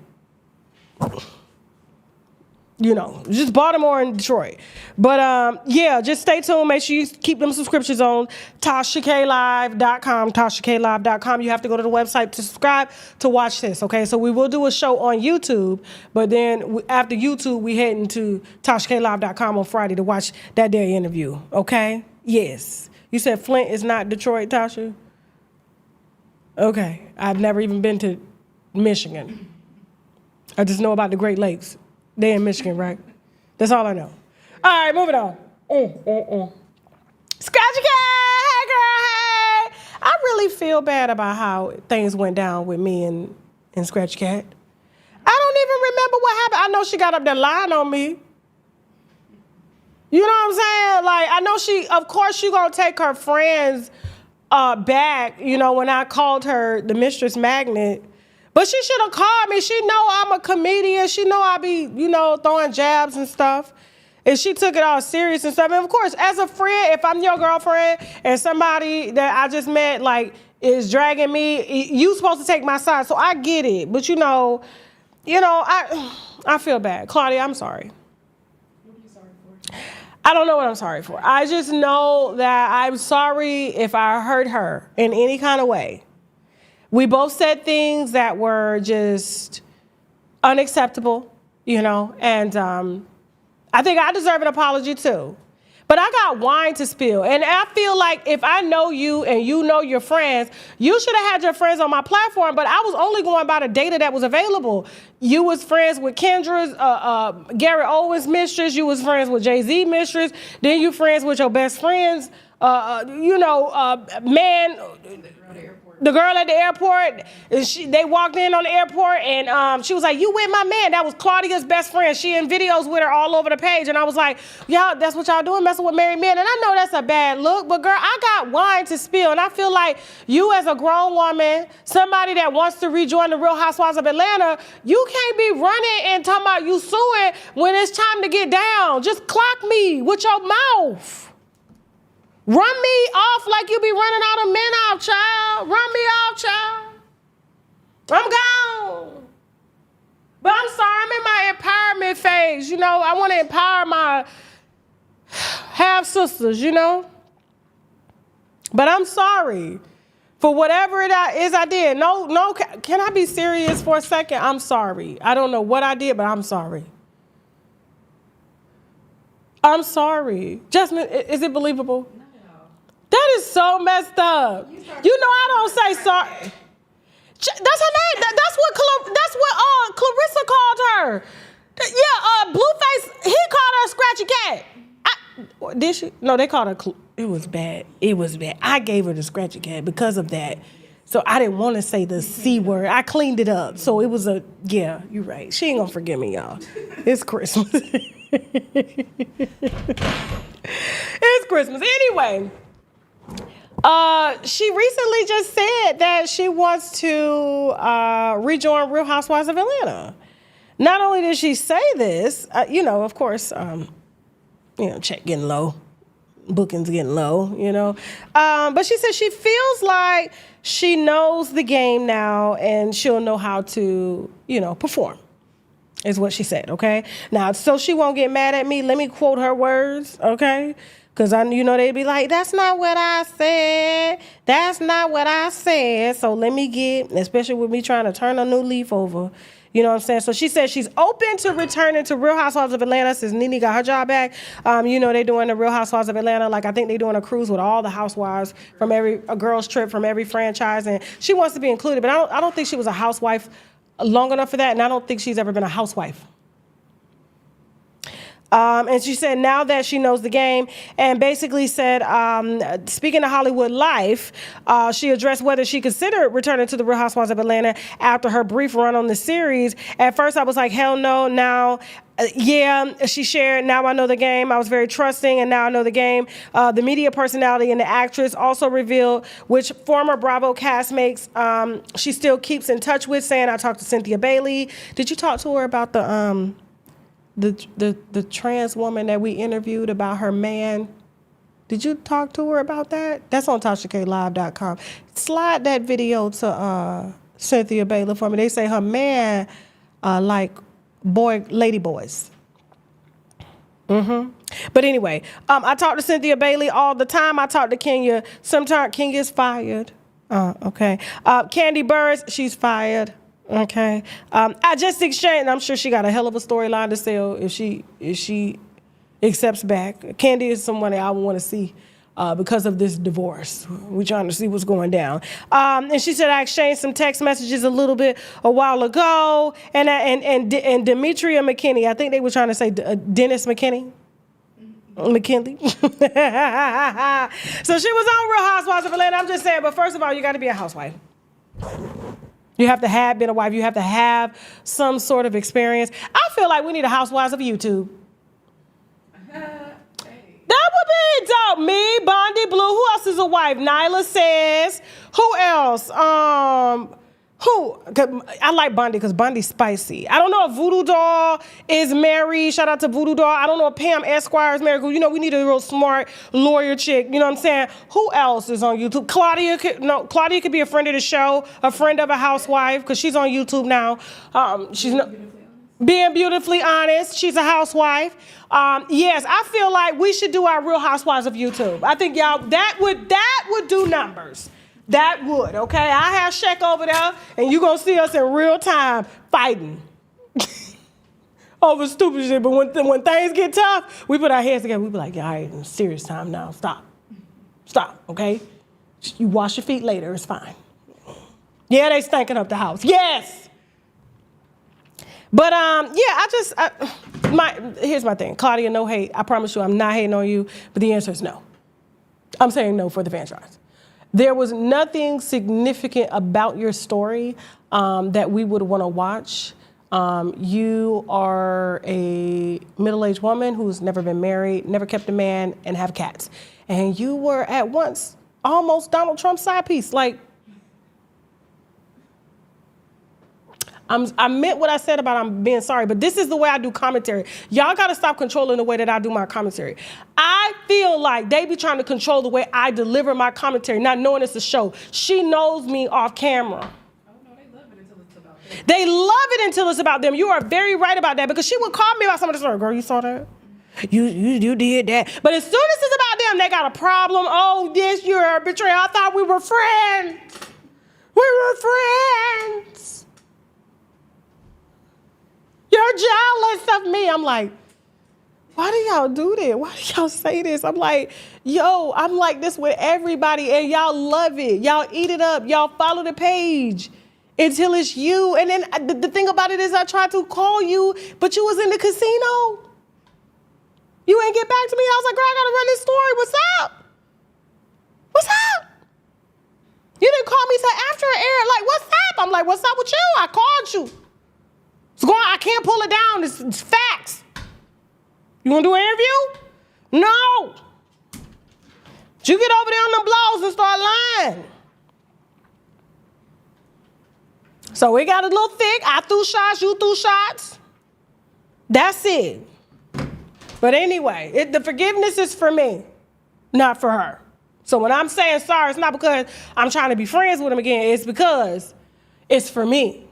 Speaker 1: you know, just Baltimore and Detroit. But yeah, just stay tuned. Make sure you keep them subscriptions on TashaKLive.com, TashaKLive.com. You have to go to the website to subscribe to watch this, okay? So we will do a show on YouTube, but then after YouTube, we heading to TashaKLive.com on Friday to watch that day interview, okay? Yes. You said Flint is not Detroit, Tasha? Okay. I've never even been to Michigan. I just know about the Great Lakes. They in Michigan, right? That's all I know. All right, moving on. Scratchy Cat, hey girl, hey. I really feel bad about how things went down with me and Scratchy Cat. I don't even remember what happened. I know she got up there lying on me. You know what I'm saying? Like, I know of course she gonna take her friends back, you know, when I called her the Mistress Magnet. But she should have called me. She know I'm a comedian. She know I be, you know, throwing jabs and stuff. And she took it all serious and stuff. And of course, as a friend, if I'm your girlfriend and somebody that I just met, like, is dragging me, you supposed to take my side. So I get it. But you know, I feel bad. Claudia, I'm sorry. What are you sorry for? I don't know what I'm sorry for. I just know that I'm sorry if I hurt her in any kind of way. We both said things that were just unacceptable, you know, and I think I deserve an apology too. But I got wine to spill. And I feel like if I know you and you know your friends, you should have had your friends on my platform, but I was only going by the data that was available. You was friends with Kendra's, Gary Owens' mistress. You was friends with Jay-Z mistress. Then you friends with your best friends, man. The girl at the airport, they walked in on the airport and she was like, you with my man. That was Claudia's best friend. She in videos with her all over the page. And I was like, y'all, that's what y'all doing, messing with married men. And I know that's a bad look, but girl, I got wine to spill. And I feel like you as a grown woman, somebody that wants to rejoin the Real Housewives of Atlanta, you can't be running and talking about you suing when it's time to get down. Just clock me with your mouth. Run me off like you be running all the men off, child. Run me off, child. I'm gone. But I'm sorry, I'm in my empowerment phase. You know, I want to empower my half-sisters, you know. But I'm sorry for whatever it is I did. No, can I be serious for a second? I'm sorry. I don't know what I did, but I'm sorry. I'm sorry. Jasmine, is it believable? That is so messed up. You know I don't say sorry. That's her name. That's what Clarissa called her. Yeah, Blueface, he called her Scratchy Cat. Did she? No, they called her, it was bad. It was bad. I gave her the Scratchy Cat because of that. So I didn't want to say the C word. I cleaned it up. So it was yeah, you're right. She ain't gonna forgive me, y'all. It's Christmas. It's Christmas. Anyway. She recently just said that she wants to rejoin Real Housewives of Atlanta. Not only did she say this, of course, check getting low, bookings getting low, but she said she feels like she knows the game now and she'll know how to, perform, is what she said, okay? Now, so she won't get mad at me, let me quote her words, okay? Because, they'd be like, that's not what I said. That's not what I said. So let me especially with me trying to turn a new leaf over. You know what I'm saying? So she said she's open to returning to Real Housewives of Atlanta since Nene got her job back. They're doing the Real Housewives of Atlanta. Like, I think they're doing a cruise with all the housewives from a girls trip from every franchise. And she wants to be included. But I don't think she was a housewife long enough for that. And I don't think she's ever been a housewife. And she said now that she knows the game and basically said, speaking of Hollywood life, she addressed whether she considered returning to the Real Housewives of Atlanta after her brief run on the series. At first I was like, hell no. Now, she shared, now I know the game. I was very trusting and now I know the game. The media personality and the actress also revealed which former Bravo castmates she still keeps in touch with, saying I talked to Cynthia Bailey. Did you talk to her about the trans woman that we interviewed about her man? Did you talk to her about that? That's on TashaKLive.com. Slide that video to Cynthia Bailey for me. They say her man like lady boys. But anyway, I talk to Cynthia Bailey all the time. I talk to Kenya. Sometimes Kenya's fired. Okay. Candy Burris, she's fired. Okay. I just exchanged, I'm sure she got a hell of a storyline to sell if she accepts back. Candy is someone that I want to see because of this divorce. We're trying to see what's going down. And she said I exchanged some text messages a while ago. And Demetria McKinney, I think they were trying to say Dennis McKinney. McKinley. So she was on Real Housewives of Atlanta. I'm just saying, but first of all, you got to be a housewife. You have to have been a wife. You have to have some sort of experience. I feel like we need a Housewives of YouTube. That would be dope. Me, Bondi Blue. Who else is a wife? Nyla says. Who else? I like Bondi because Bondi's spicy. I don't know if Voodoo Doll is married. Shout out to Voodoo Doll. I don't know if Pam Esquire is married. We need a real smart lawyer chick. You know what I'm saying? Who else is on YouTube? Claudia could be a friend of the show, a friend of a housewife because she's on YouTube now. She's being beautifully honest. She's a housewife. Yes, I feel like we should do our Real Housewives of YouTube. I think y'all that would do numbers. That would, okay? I have Shaq over there, and you're going to see us in real time fighting. over stupid shit. But when things get tough, we put our heads together. We be like, all right, it's serious time now. Stop, okay? You wash your feet later. It's fine. Yeah, they stinking up the house. Yes. But here's my thing. Claudia, no hate. I promise you I'm not hating on you, but the answer is no. I'm saying no for the franchise. There was nothing significant about your story that we would want to watch. You are a middle-aged woman who's never been married, never kept a man, and have cats. And you were at once almost Donald Trump's side piece. Like, I meant what I said about I'm being sorry, but this is the way I do commentary. Y'all gotta stop controlling the way that I do my commentary. I feel like they be trying to control the way I deliver my commentary, not knowing it's a show. She knows me off camera.
Speaker 8: Oh no, they love it until it's about them.
Speaker 1: They love it until it's about them. You are very right about that, because she would call me about some of this. Girl, you saw that? You did that. But as soon as it's about them, they got a problem. Oh, this, you're a betrayer. I thought we were friends. We were friends. You're jealous of me. I'm like, why do y'all do that? Why do y'all say this? I'm like, yo, I'm like this with everybody, and y'all love it. Y'all eat it up. Y'all follow the page until it's you. And then the thing about it is I tried to call you, but you was in the casino. You ain't get back to me. I was like, girl, I gotta run this story. What's up? What's up? You didn't call me till after it aired. Like, what's up? I'm like, what's up with you? I called you. I can't pull it down. It's facts. You want to do an interview? No. But you get over there on the blows and start lying. So it got a little thick. I threw shots. You threw shots. That's it. But anyway, the forgiveness is for me, not for her. So when I'm saying sorry, it's not because I'm trying to be friends with him again. It's because it's for me.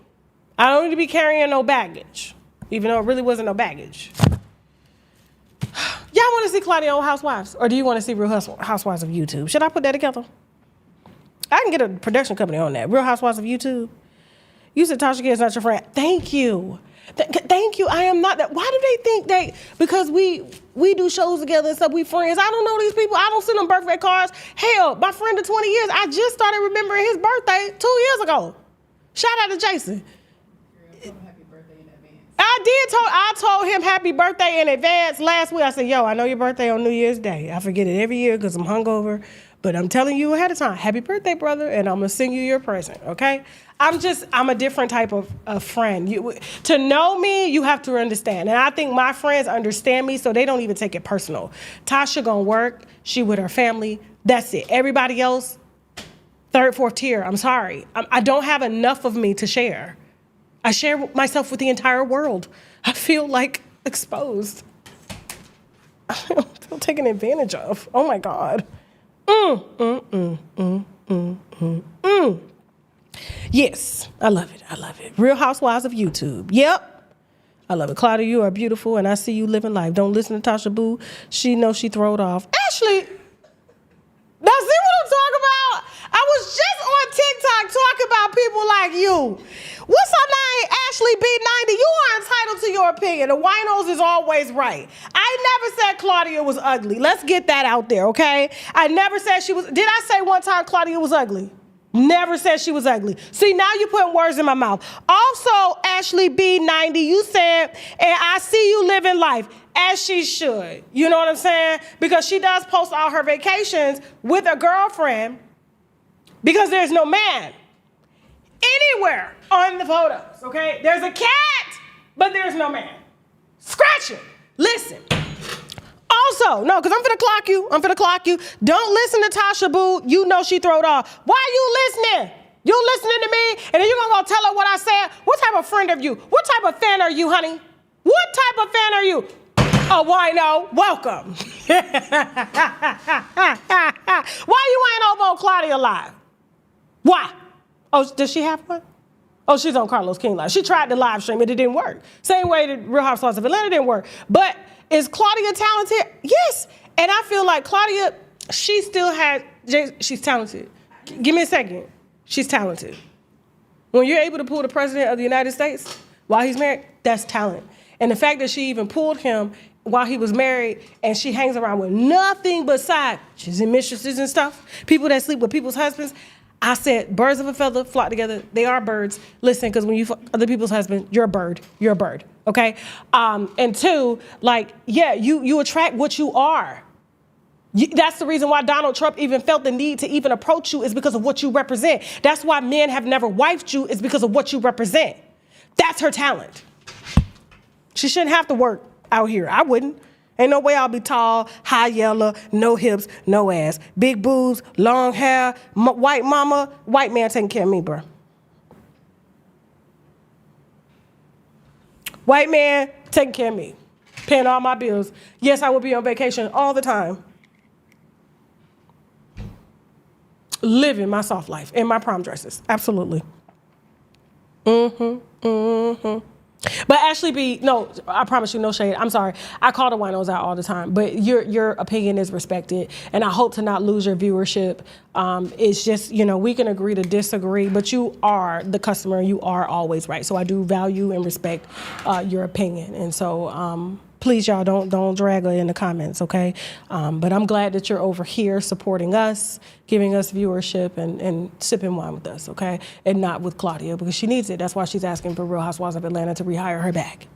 Speaker 1: I don't need to be carrying no baggage, even though it really wasn't no baggage. Y'all want to see Claudia on Housewives, or do you want to see Real Housewives of YouTube? Should I put that together? I can get a production company on that. Real Housewives of YouTube. You said Tasha K is not your friend. Thank you. Thank you. I am not that. Why do they think because we do shows together and stuff, we friends? I don't know these people. I don't send them birthday cards. Hell, my friend of 20 years, I just started remembering his birthday 2 years ago. Shout out to Jason. I told him happy birthday in advance last week. I said, yo, I know your birthday on New Year's Day. I forget it every year because I'm hungover. But I'm telling you ahead of time, happy birthday, brother, and I'm going to send you your present, okay? I'm a different type of friend. To know me, you have to understand. And I think my friends understand me, so they don't even take it personal. Tasha going to work. She with her family. That's it. Everybody else, third, fourth tier. I'm sorry. I don't have enough of me to share. I share myself with the entire world. I feel like exposed. I feel taken advantage of. Oh my God. Yes, I love it. I love it. Real Housewives of YouTube. Yep. I love it. Claudia, you are beautiful, and I see you living life. Don't listen to Tasha Boo. She knows she throwed off. Ashley, now see what I'm talking about? I was just on TikTok talking about people like you. What's her name? Ashley B90. You are entitled to your opinion. The winos is always right. I never said Claudia was ugly. Let's get that out there, okay? I never said she was. Did I say one time Claudia was ugly? Never said she was ugly. See, now you're putting words in my mouth. Also, Ashley B90, you said, and I see you living life as she should. You know what I'm saying? Because she does post all her vacations with a girlfriend because there's no man anywhere on the photos, okay? There's a cat, but there's no man. Scratch it. Listen. Also, no, because I'm finna clock you. Don't listen to Tasha Boo. You know she throwed off. Why you listening? You listening to me, and then you're gonna go tell her what I said? What type of friend are you? What type of fan are you, honey? What type of fan are you? Oh, wino, welcome. Why you ain't over on Claudia Live? Why? Oh, does she have one? Oh, she's on Carlos King Live. She tried to live stream it. It didn't work. Same way the Real Housewives of Atlanta didn't work. But is Claudia talented? Yes. And I feel like Claudia, she still has, she's talented. Give me a second. She's talented. When you're able to pull the president of the United States while he's married, that's talent. And the fact that she even pulled him while he was married and she hangs around with nothing but side bitches and mistresses and stuff, people that sleep with people's husbands, I said, birds of a feather flock together. They are birds. Listen, because when you fuck other people's husband, you're a bird. You're a bird, okay? And two, like, yeah, you attract what you are. That's the reason why Donald Trump even felt the need to even approach you is because of what you represent. That's why men have never wifed you is because of what you represent. That's her talent. She shouldn't have to work out here. I wouldn't. Ain't no way I'll be tall, high yellow, no hips, no ass, big boobs, long hair, white mama, white man taking care of me, bro. White man taking care of me, paying all my bills. Yes, I will be on vacation all the time. Living my soft life in my prom dresses. Absolutely. But Ashley B, no, I promise you, no shade. I'm sorry. I call the winos out all the time, but your opinion is respected, and I hope to not lose your viewership. It's just, we can agree to disagree, but you are the customer. You are always right. So I do value and respect your opinion, and so please, y'all, don't drag her in the comments, okay? But I'm glad that you're over here supporting us, giving us viewership, and sipping wine with us, okay? And not with Claudia, because she needs it. That's why she's asking for Real Housewives of Atlanta to rehire her back.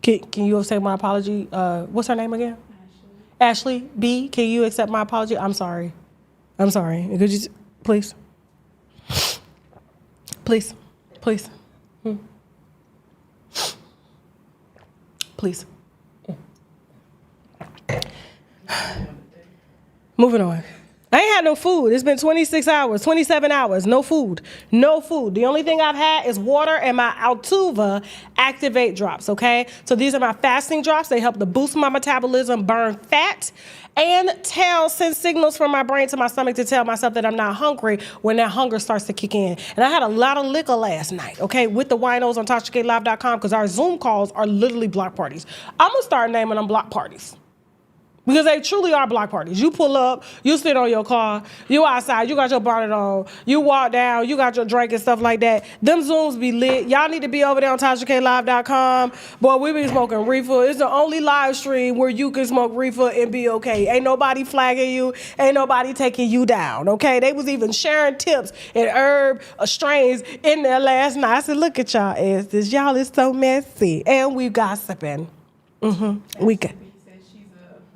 Speaker 1: Can you accept my apology? What's her name again? Ashley B, can you accept my apology? I'm sorry. Could you, please? Please. Please. Moving on. I ain't had no food. It's been 26 hours, 27 hours, no food. The only thing I've had is water and my Altuva Activate drops, okay? So these are my fasting drops. They help to boost my metabolism, burn fat, and send signals from my brain to my stomach to tell myself that I'm not hungry when that hunger starts to kick in. And I had a lot of liquor last night, okay, with the winos on TashaKLive.com, because our Zoom calls are literally block parties. I'm going to start naming them block parties. Because they truly are block parties. You pull up, you sit on your car, you outside, you got your bonnet on, you walk down, you got your drink and stuff like that. Them Zooms be lit. Y'all need to be over there on TashaKLive.com. Boy, we be smoking reefer. It's the only live stream where you can smoke reefer and be okay. Ain't nobody flagging you. Ain't nobody taking you down, okay? They was even sharing tips and herb strains in there last night. I said, look at y'all asses. Y'all is so messy. And we gossiping. We got.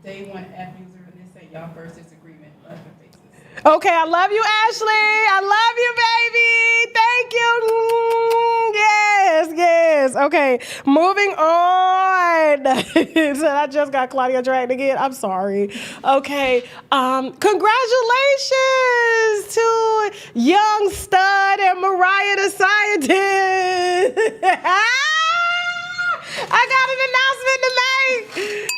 Speaker 8: Day one app user, and they say y'all first disagreement. Love your faces.
Speaker 1: Okay, I love you, Ashley. I love you, baby. Thank you. Yes. Okay, moving on. So I just got Claudia dragged again. I'm sorry. Okay, congratulations to Young Stud and Mariah the Scientist. I got an announcement to make.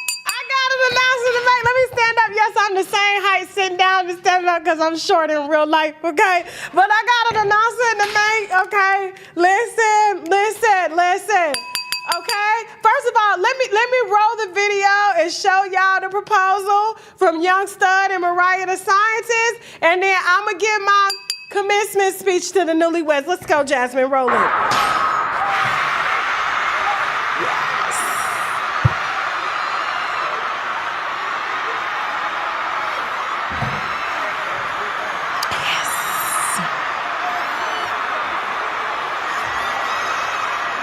Speaker 1: Let me stand up. Yes, I'm the same height sitting down and standing up because I'm short in real life, okay? But I got an announcement to make, okay? Listen. Okay? First of all, let me roll the video and show y'all the proposal from Young Stud and Mariah the Scientist, and then I'm going to give my commencement speech to the newlyweds. Let's go, Jasmine. Roll it.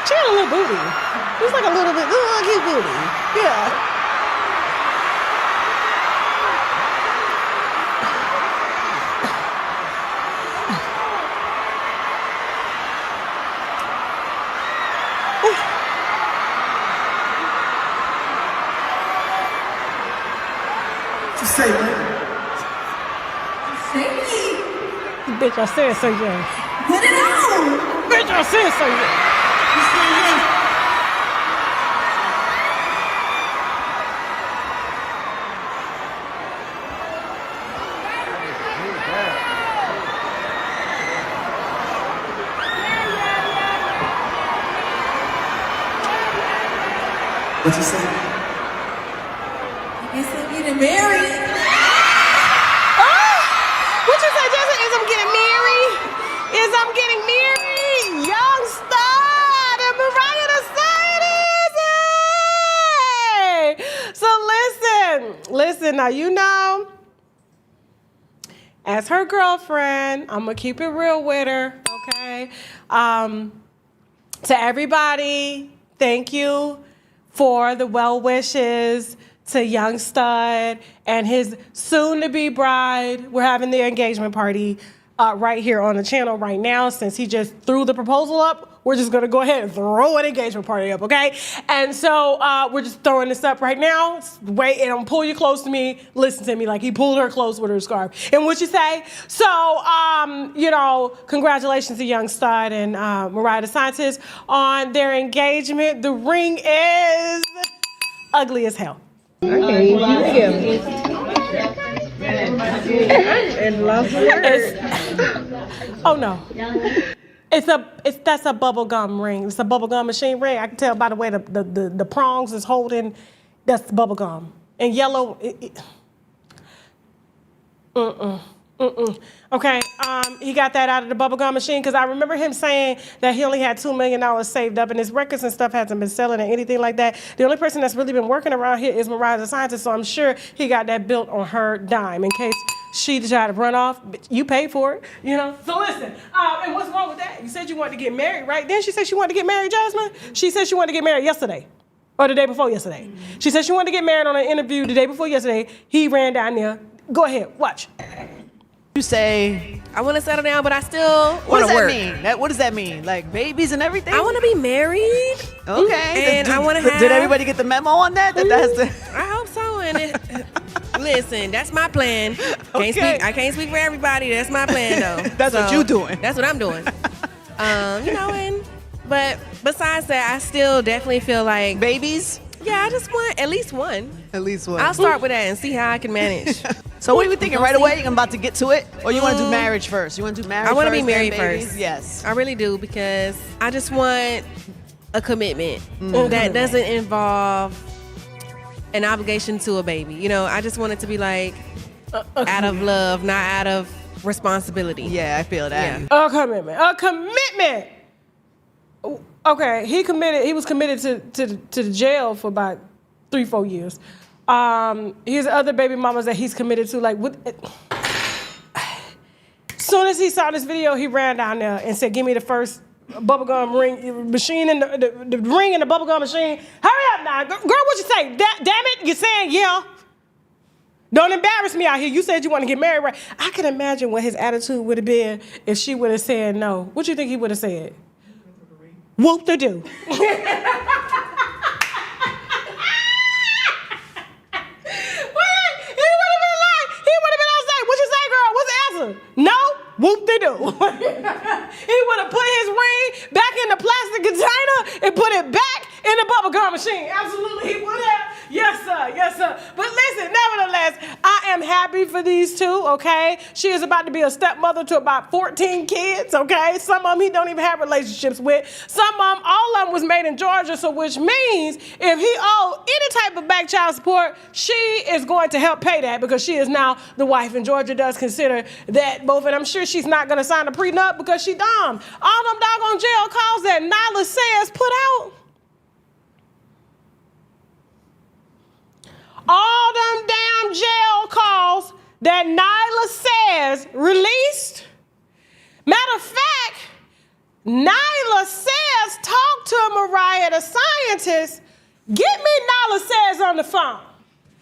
Speaker 1: She got a little booty. It's like a little bit, cute booty. Yeah.
Speaker 6: Just say that.
Speaker 9: Say it.
Speaker 1: Bitch, I said so, yeah.
Speaker 9: Put it on.
Speaker 1: Bitch, I said so, yeah.
Speaker 6: What you say?
Speaker 9: You said you done married.
Speaker 1: What you say, Jessica? Is I'm getting married? Listen, now you know, as her girlfriend, I'm gonna keep it real with her, okay? To everybody, thank you for the well wishes to young stud and his soon-to-be bride. We're having their engagement party right here on the channel right now. Since he just threw the proposal up, we're just gonna go ahead and throw an engagement party up, okay? And so we're just throwing this up right now. Wait, and I'm gonna pull you close to me. Listen to me, like he pulled her close with her scarf. And what you say? So, you know, congratulations to young stud and Mariah the Scientist on their engagement. The ring is ugly as hell.
Speaker 7: Okay,
Speaker 1: oh no. That's a bubblegum ring. It's a bubblegum machine ring. I can tell by the way the prongs is holding. That's the bubblegum. And yellow. Okay, he got that out of the bubblegum machine because I remember him saying that he only had $2 million saved up and his records and stuff hasn't been selling or anything like that. The only person that's really been working around here is Mariah the Scientist, so I'm sure he got that built on her dime in case she tried to run off. You paid for it, you know? So listen, and what's wrong with that? You said you wanted to get married, right? Then she said she wanted to get married, Jasmine? She said she wanted to get married yesterday. Or the day before yesterday. She said she wanted to get married on an interview the day before yesterday. He ran down there. Go ahead, watch.
Speaker 10: You say,
Speaker 11: I want to settle down, but I still want to work.
Speaker 10: What does that mean? Like babies and everything?
Speaker 11: I want to be married.
Speaker 10: Okay.
Speaker 11: And I want to have...
Speaker 10: Did everybody get the memo on that?
Speaker 11: I hope so. And listen, that's my plan. I can't speak for everybody. That's my plan, though.
Speaker 10: That's what you're doing.
Speaker 11: That's what I'm doing. You know, but besides that, I still definitely feel like...
Speaker 10: Babies?
Speaker 11: Yeah, I just want at least one.
Speaker 10: At least one.
Speaker 11: I'll start with that and see how I can manage.
Speaker 10: So what are you thinking right away? I'm about to get to it? Or you want to do marriage first? You want to do marriage first?
Speaker 11: I want to be married first.
Speaker 10: Yes.
Speaker 11: I really do because I just want a commitment that doesn't involve an obligation to a baby. You know, I just want it to be like out of love, not out of responsibility.
Speaker 10: Yeah, I feel that.
Speaker 11: Yeah.
Speaker 1: A commitment. A commitment. Okay, he was committed to the jail for about 3-4 years. Here's other baby mamas that he's committed to. Like, as soon as he saw this video, he ran down there and said, "Give me the first bubblegum ring machine and the ring and the bubblegum machine. Hurry up now, girl. What you say? Damn it, you're saying yeah. Don't embarrass me out here. You said you want to get married, right?" I can imagine what his attitude would have been if she would have said no. What do you think he would have said? Whoop the do. He would have been outside. What you say, girl? What's the answer? No? Whoop de do. He would have put his ring back in the plastic container and put it back in the bubblegum machine. Absolutely, he would have. Yes, sir. Yes, sir. But listen, nevertheless, I am happy for these two, okay? She is about to be a stepmother to about 14 kids, okay? Some of them he don't even have relationships with. Some of them, all of them was made in Georgia, so which means if he owed any type of back child support, she is going to help pay that because she is now the wife, and Georgia does consider that both, and I'm sure she's not going to sign a prenup because she dumb. All them doggone jail calls that Nyla says put out, all them damn jail calls that Nyla says released. Matter of fact, Nyla says talk to Mariah the Scientist. Get me Nyla says on the phone.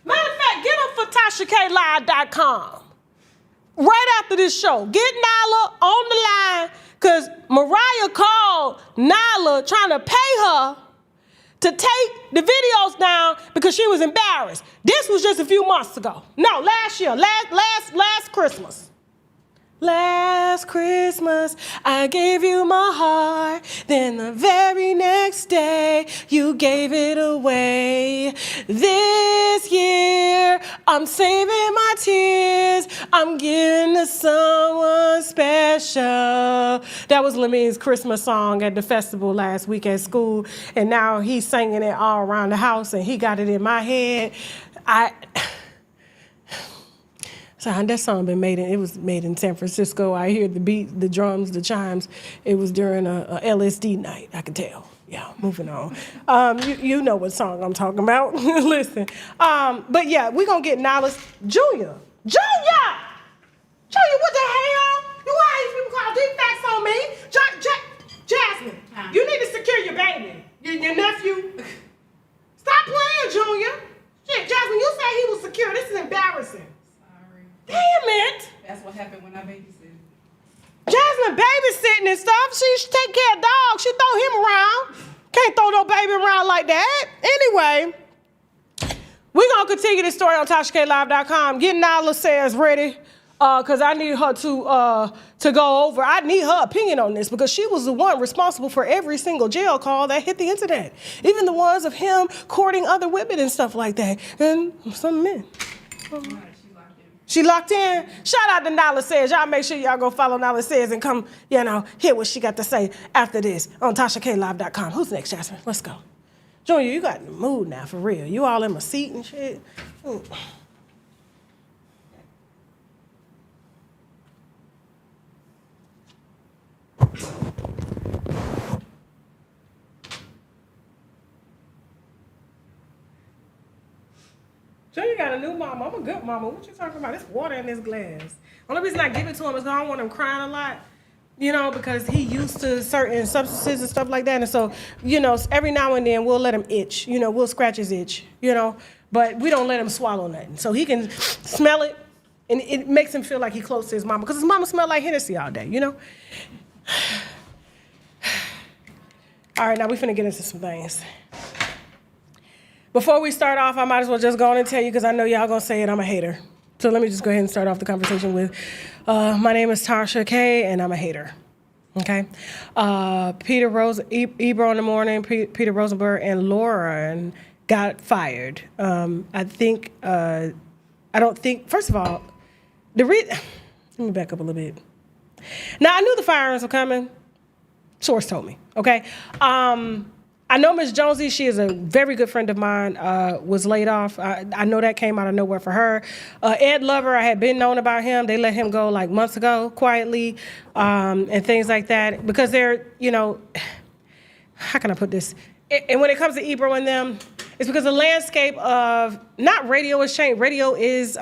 Speaker 1: Matter of fact, get them for TashaKLive.com. Right after this show, get Nyla on the line because Mariah called Nyla trying to pay her to take the videos down because she was embarrassed. This was just a few months ago. No, last year, last Christmas. Last Christmas, I gave you my heart. Then the very next day, you gave it away. This year, I'm saving my tears. I'm giving to someone special. That was Lamine's Christmas song at the festival last week at school. And now he's singing it all around the house, and he got it in my head. So that song it was made in San Francisco. I hear the beat, the drums, the chimes. It was during a LSD night, I can tell. Yeah, moving on. You know what song I'm talking about. Listen. But yeah, we're going to get Nala's Junior, what the hell? You why these people call defects on me? Jasmine, you need to secure your baby. Your nephew. Stop playing, Junior. Shit, Jasmine, you said he was secure. This is embarrassing.
Speaker 8: Sorry.
Speaker 1: Damn it.
Speaker 8: That's what happened when I babysit.
Speaker 1: Jasmine babysitting and stuff. She take care of dogs. She throw him around. Can't throw no baby around like that. Anyway, we're going to continue this story on TashaKLive.com. Get Nala says ready. Because I need her to go over. I need her opinion on this because she was the one responsible for every single jail call that hit the internet. Even the ones of him courting other women and stuff like that. And some men. She locked in? Shout out to Nala Says. Y'all make sure y'all go follow Nala Says and come, hear what she got to say after this on TashaKLive.com. Who's next, Jasmine? Let's go. Junior, you got in the mood now, for real. You all in my seat and shit. Ooh. Junior got a new mama. I'm a good mama. What you talking about? There's water in this glass. Only reason I give it to him is because I don't want him crying a lot. Because he used to certain substances and stuff like that. And so, every now and then we'll let him itch. We'll scratch his itch, But we don't let him swallow nothing. So he can smell it, and it makes him feel like he's close to his mama. Because his mama smelled like Hennessy all day, All right, now we finna get into some things. Before we start off, I might as well just go on and tell you, because I know y'all gonna say it, I'm a hater. So let me just go ahead and start off the conversation with, my name is Tasha K, and I'm a hater, okay? Ebro in the morning, Peter Rosenberg, and Lauren got fired. First of all, let me back up a little bit. Now, I knew the firings were coming. Source told me, okay? I know Miss Jonesy, she is a very good friend of mine, was laid off. I know that came out of nowhere for her. Ed Lover, I had been known about him. They let him go like months ago, quietly, and things like that. Because they're, how can I put this? And when it comes to Ebro and them, it's because the landscape of, not radio has changed. Radio is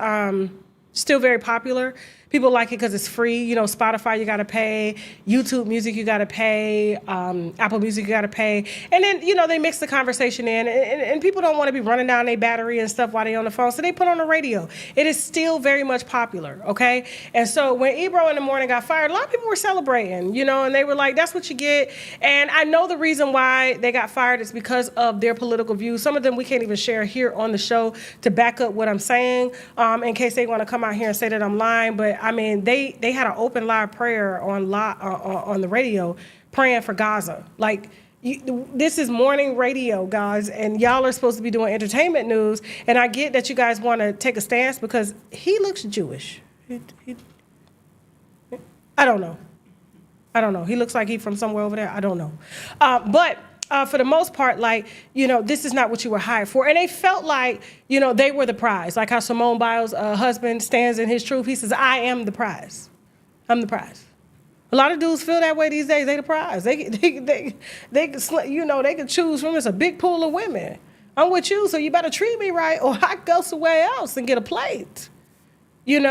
Speaker 1: still very popular. People like it because it's free. Spotify, you got to pay. YouTube Music, you got to pay. Apple Music, you got to pay. And then, they mix the conversation in. And people don't want to be running down their battery and stuff while they're on the phone. So they put on the radio. It is still very much popular, okay? And so when Ebro in the morning got fired, a lot of people were celebrating, and they were like, that's what you get. And I know the reason why they got fired is because of their political views. Some of them we can't even share here on the show to back up what I'm saying, in case they want to come out here and say that I'm lying. But they had an open live prayer on the radio praying for Gaza. Like, this is morning radio, guys, and y'all are supposed to be doing entertainment news. And I get that you guys want to take a stance because he looks Jewish. I don't know. He looks like he's from somewhere over there. I don't know. But for the most part, this is not what you were hired for. And they felt like, they were the prize. Like how Simone Biles' husband stands in his truth. He says, I am the prize. I'm the prize. A lot of dudes feel that way these days. They the prize. They can choose from. It's a big pool of women. I'm with you, so you better treat me right, or I go somewhere else and get a plate. And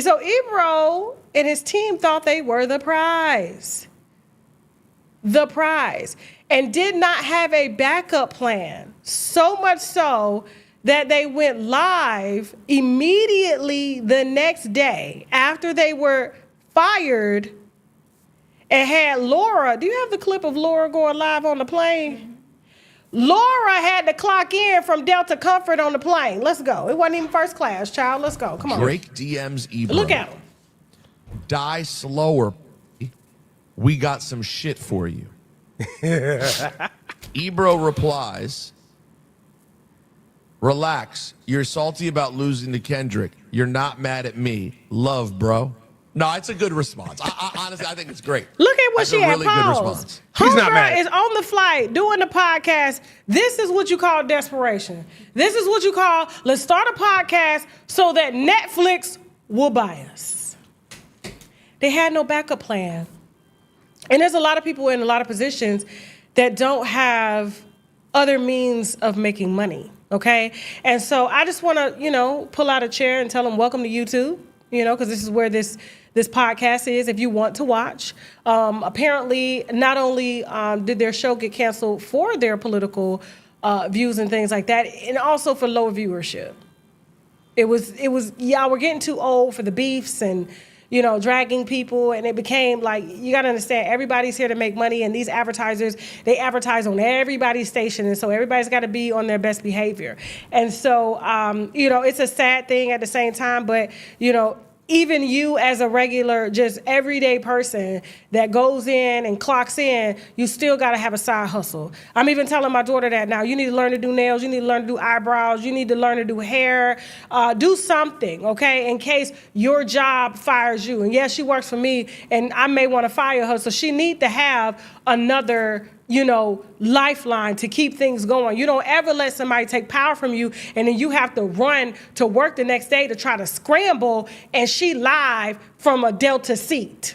Speaker 1: so Ebro and his team thought they were the prize. And did not have a backup plan. So much so that they went live immediately the next day after they were fired and had Laura. Do you have the clip of Laura going live on the plane? Mm-hmm. Laura had to clock in from Delta Comfort on the plane. Let's go. It wasn't even first class, child. Let's go. Come on.
Speaker 12: Drake DMs Ebro.
Speaker 1: Look at him.
Speaker 12: Die slower. We got some shit for you. Ebro replies, relax. You're salty about losing to Kendrick. You're not mad at me. Love, bro. No, it's a good response. Honestly, I think it's great.
Speaker 1: Look at what she had
Speaker 12: really
Speaker 1: paused.
Speaker 12: Good response.
Speaker 1: He's not mad. Is on the flight doing the podcast. This is what you call desperation. This is what you call, let's start a podcast so that Netflix will buy us. They had no backup plan. And there's a lot of people in a lot of positions that don't have other means of making money, okay? And so I just want to, pull out a chair and tell them, welcome to YouTube, because this is where this podcast is if you want to watch. Apparently, not only did their show get canceled for their political views and things like that, and also for lower viewership. It was y'all were getting too old for the beefs and, dragging people, and it became like, you got to understand, everybody's here to make money, and these advertisers, they advertise on everybody's station, and so everybody's got to be on their best behavior. And so, it's a sad thing at the same time, but, even you as a regular, just everyday person that goes in and clocks in, you still got to have a side hustle. I'm even telling my daughter that now. You need to learn to do nails. You need to learn to do eyebrows. You need to learn to do hair. Do something, okay, in case your job fires you. And yes, she works for me, and I may want to fire her. So she need to have another lifeline to keep things going. You don't ever let somebody take power from you, and then you have to run to work the next day to try to scramble, and she live from a Delta seat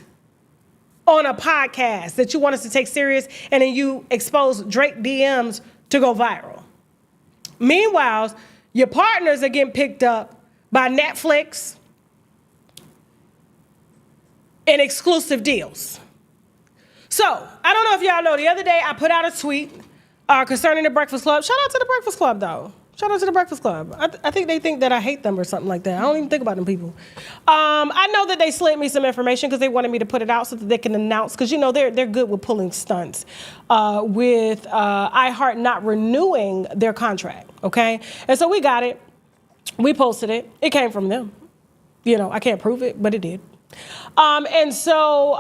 Speaker 1: on a podcast that you want us to take serious, and then you expose Drake DMs to go viral. Meanwhile, your partners are getting picked up by Netflix in exclusive deals. So, I don't know if y'all know, the other day I put out a tweet concerning the Breakfast Club. Shout out to the Breakfast Club, though. Shout out to the Breakfast Club. I think they think that I hate them or something like that. I don't even think about them people. I know that they slid me some information because they wanted me to put it out so that they can announce, because, they're good with pulling stunts with iHeart not renewing their contract, okay? And so we got it. We posted it. It came from them. I can't prove it, but it did. And so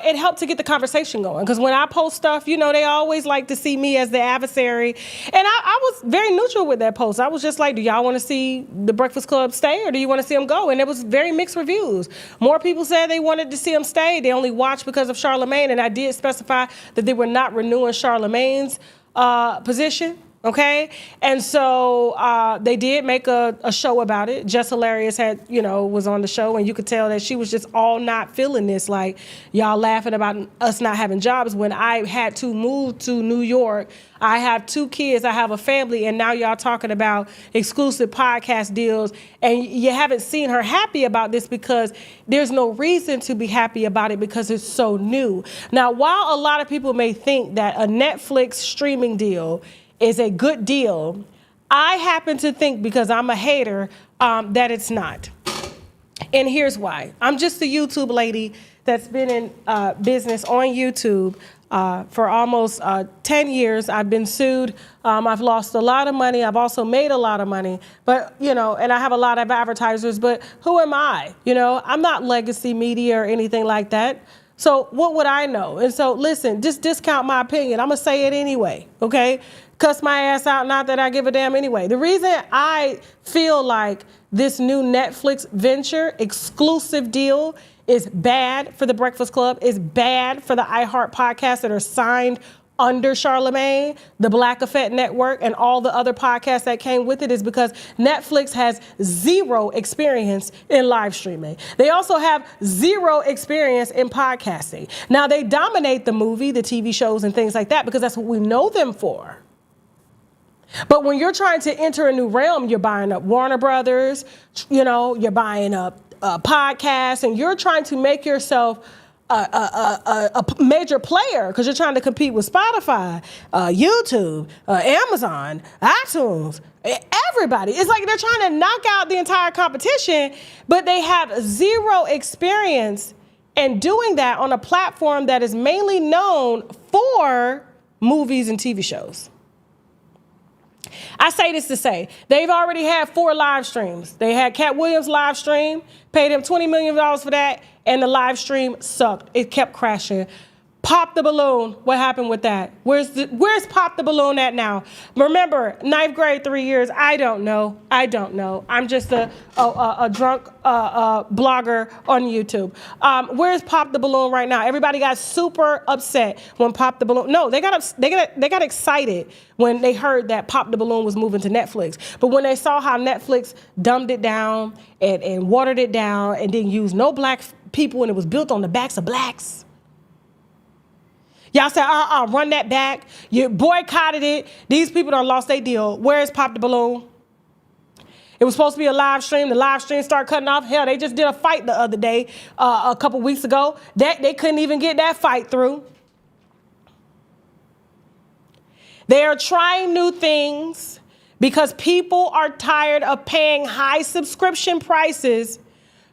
Speaker 1: it helped to get the conversation going, because when I post stuff, they always like to see me as the adversary. And I was very neutral with that post. I was just like, do y'all want to see the Breakfast Club stay, or do you want to see them go? And it was very mixed reviews. More people said they wanted to see them stay. They only watched because of Charlamagne, and I did specify that they were not renewing Charlamagne's position. Okay, and so they did make a show about it. Jess Hilarious was on the show, and you could tell that she was just all not feeling this. Like, y'all laughing about us not having jobs when I had to move to New York. I have 2 kids, I have a family, and now y'all talking about exclusive podcast deals, and you haven't seen her happy about this because there's no reason to be happy about it because it's so new. Now, while a lot of people may think that a Netflix streaming deal is a good deal, I happen to think, because I'm a hater, that it's not. And here's why. I'm just a YouTube lady that's been in business on YouTube for almost 10 years. I've been sued. I've lost a lot of money. I've also made a lot of money. But, and I have a lot of advertisers. But who am I? I'm not legacy media or anything like that. So what would I know? And so, listen, just discount my opinion. I'm going to say it anyway, okay? Cuss my ass out, not that I give a damn anyway. The reason I feel like this new Netflix venture exclusive deal is bad for the Breakfast Club, is bad for the iHeart podcasts that are signed under Charlamagne, the Black Effect Network, and all the other podcasts that came with it, is because Netflix has 0 experience in live streaming. They also have 0 experience in podcasting. Now, they dominate the movie, the TV shows, and things like that because that's what we know them for. But when you're trying to enter a new realm, you're buying up Warner Brothers, you're buying up podcasts, and you're trying to make yourself a major player because you're trying to compete with Spotify, YouTube, Amazon, iTunes, everybody. It's like they're trying to knock out the entire competition, but they have 0 experience in doing that on a platform that is mainly known for movies and TV shows. I say this to say, they've already had 4 live streams. They had Cat Williams' live stream, paid him $20 million for that, and the live stream sucked. It kept crashing. Pop the Balloon, what happened with that? Where's Pop the Balloon at now? Remember, 9th grade, 3 years, I don't know. I'm just a drunk blogger on YouTube. Where's Pop the Balloon right now? Everybody got super upset when Pop the Balloon, no, they got excited when they heard that Pop the Balloon was moving to Netflix. But when they saw how Netflix dumbed it down and watered it down and didn't use no black people and it was built on the backs of blacks, Y'all said, run that back. You boycotted it. These people done lost their deal. Where's Pop the Balloon? It was supposed to be a live stream. The live stream started cutting off. Hell, they just did a fight the other day, a couple weeks ago. They couldn't even get that fight through. They are trying new things because people are tired of paying high subscription prices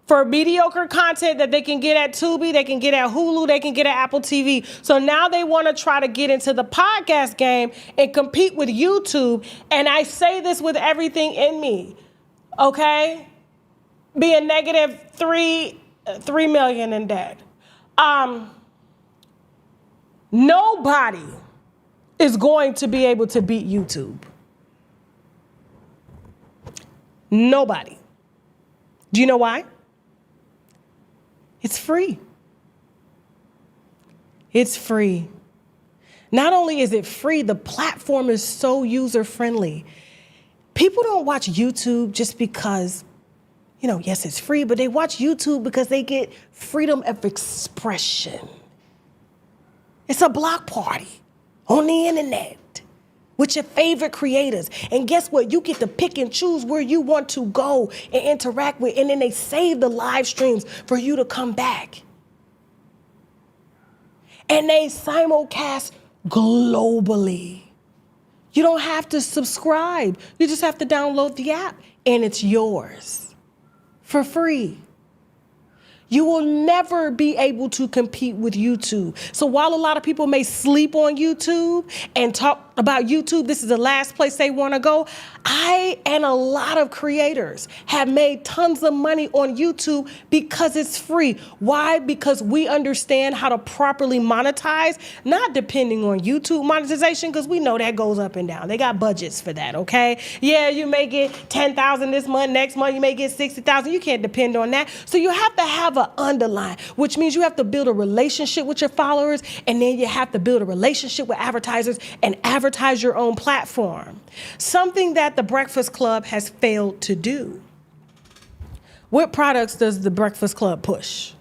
Speaker 1: for mediocre content that they can get at Tubi, they can get at Hulu, they can get at Apple TV. So now they want to try to get into the podcast game and compete with YouTube. And I say this with everything in me, okay? Being negative 3 million in debt. Nobody is going to be able to beat YouTube. Nobody. Do you know why? It's free. It's free. Not only is it free, the platform is so user-friendly. People don't watch YouTube just because, yes, it's free, but they watch YouTube because they get freedom of expression. It's a block party on the internet with your favorite creators. And guess what? You get to pick and choose where you want to go and interact with. And then they save the live streams for you to come back. And they simulcast globally. You don't have to subscribe. You just have to download the app and it's yours for free. You will never be able to compete with YouTube. So while a lot of people may sleep on YouTube and talk about YouTube, this is the last place they want to go, I and a lot of creators have made tons of money on YouTube because it's free. Why? Because we understand how to properly monetize, not depending on YouTube monetization, because we know that goes up and down. They got budgets for that, okay? Yeah, you may get 10,000 this month, next month you may get 60,000. You can't depend on that. So you have to have an underline, which means you have to build a relationship with your followers, and then you have to build a relationship with advertisers and advertise your own platform. Something that the Breakfast Club has failed to do. What products does the Breakfast Club push?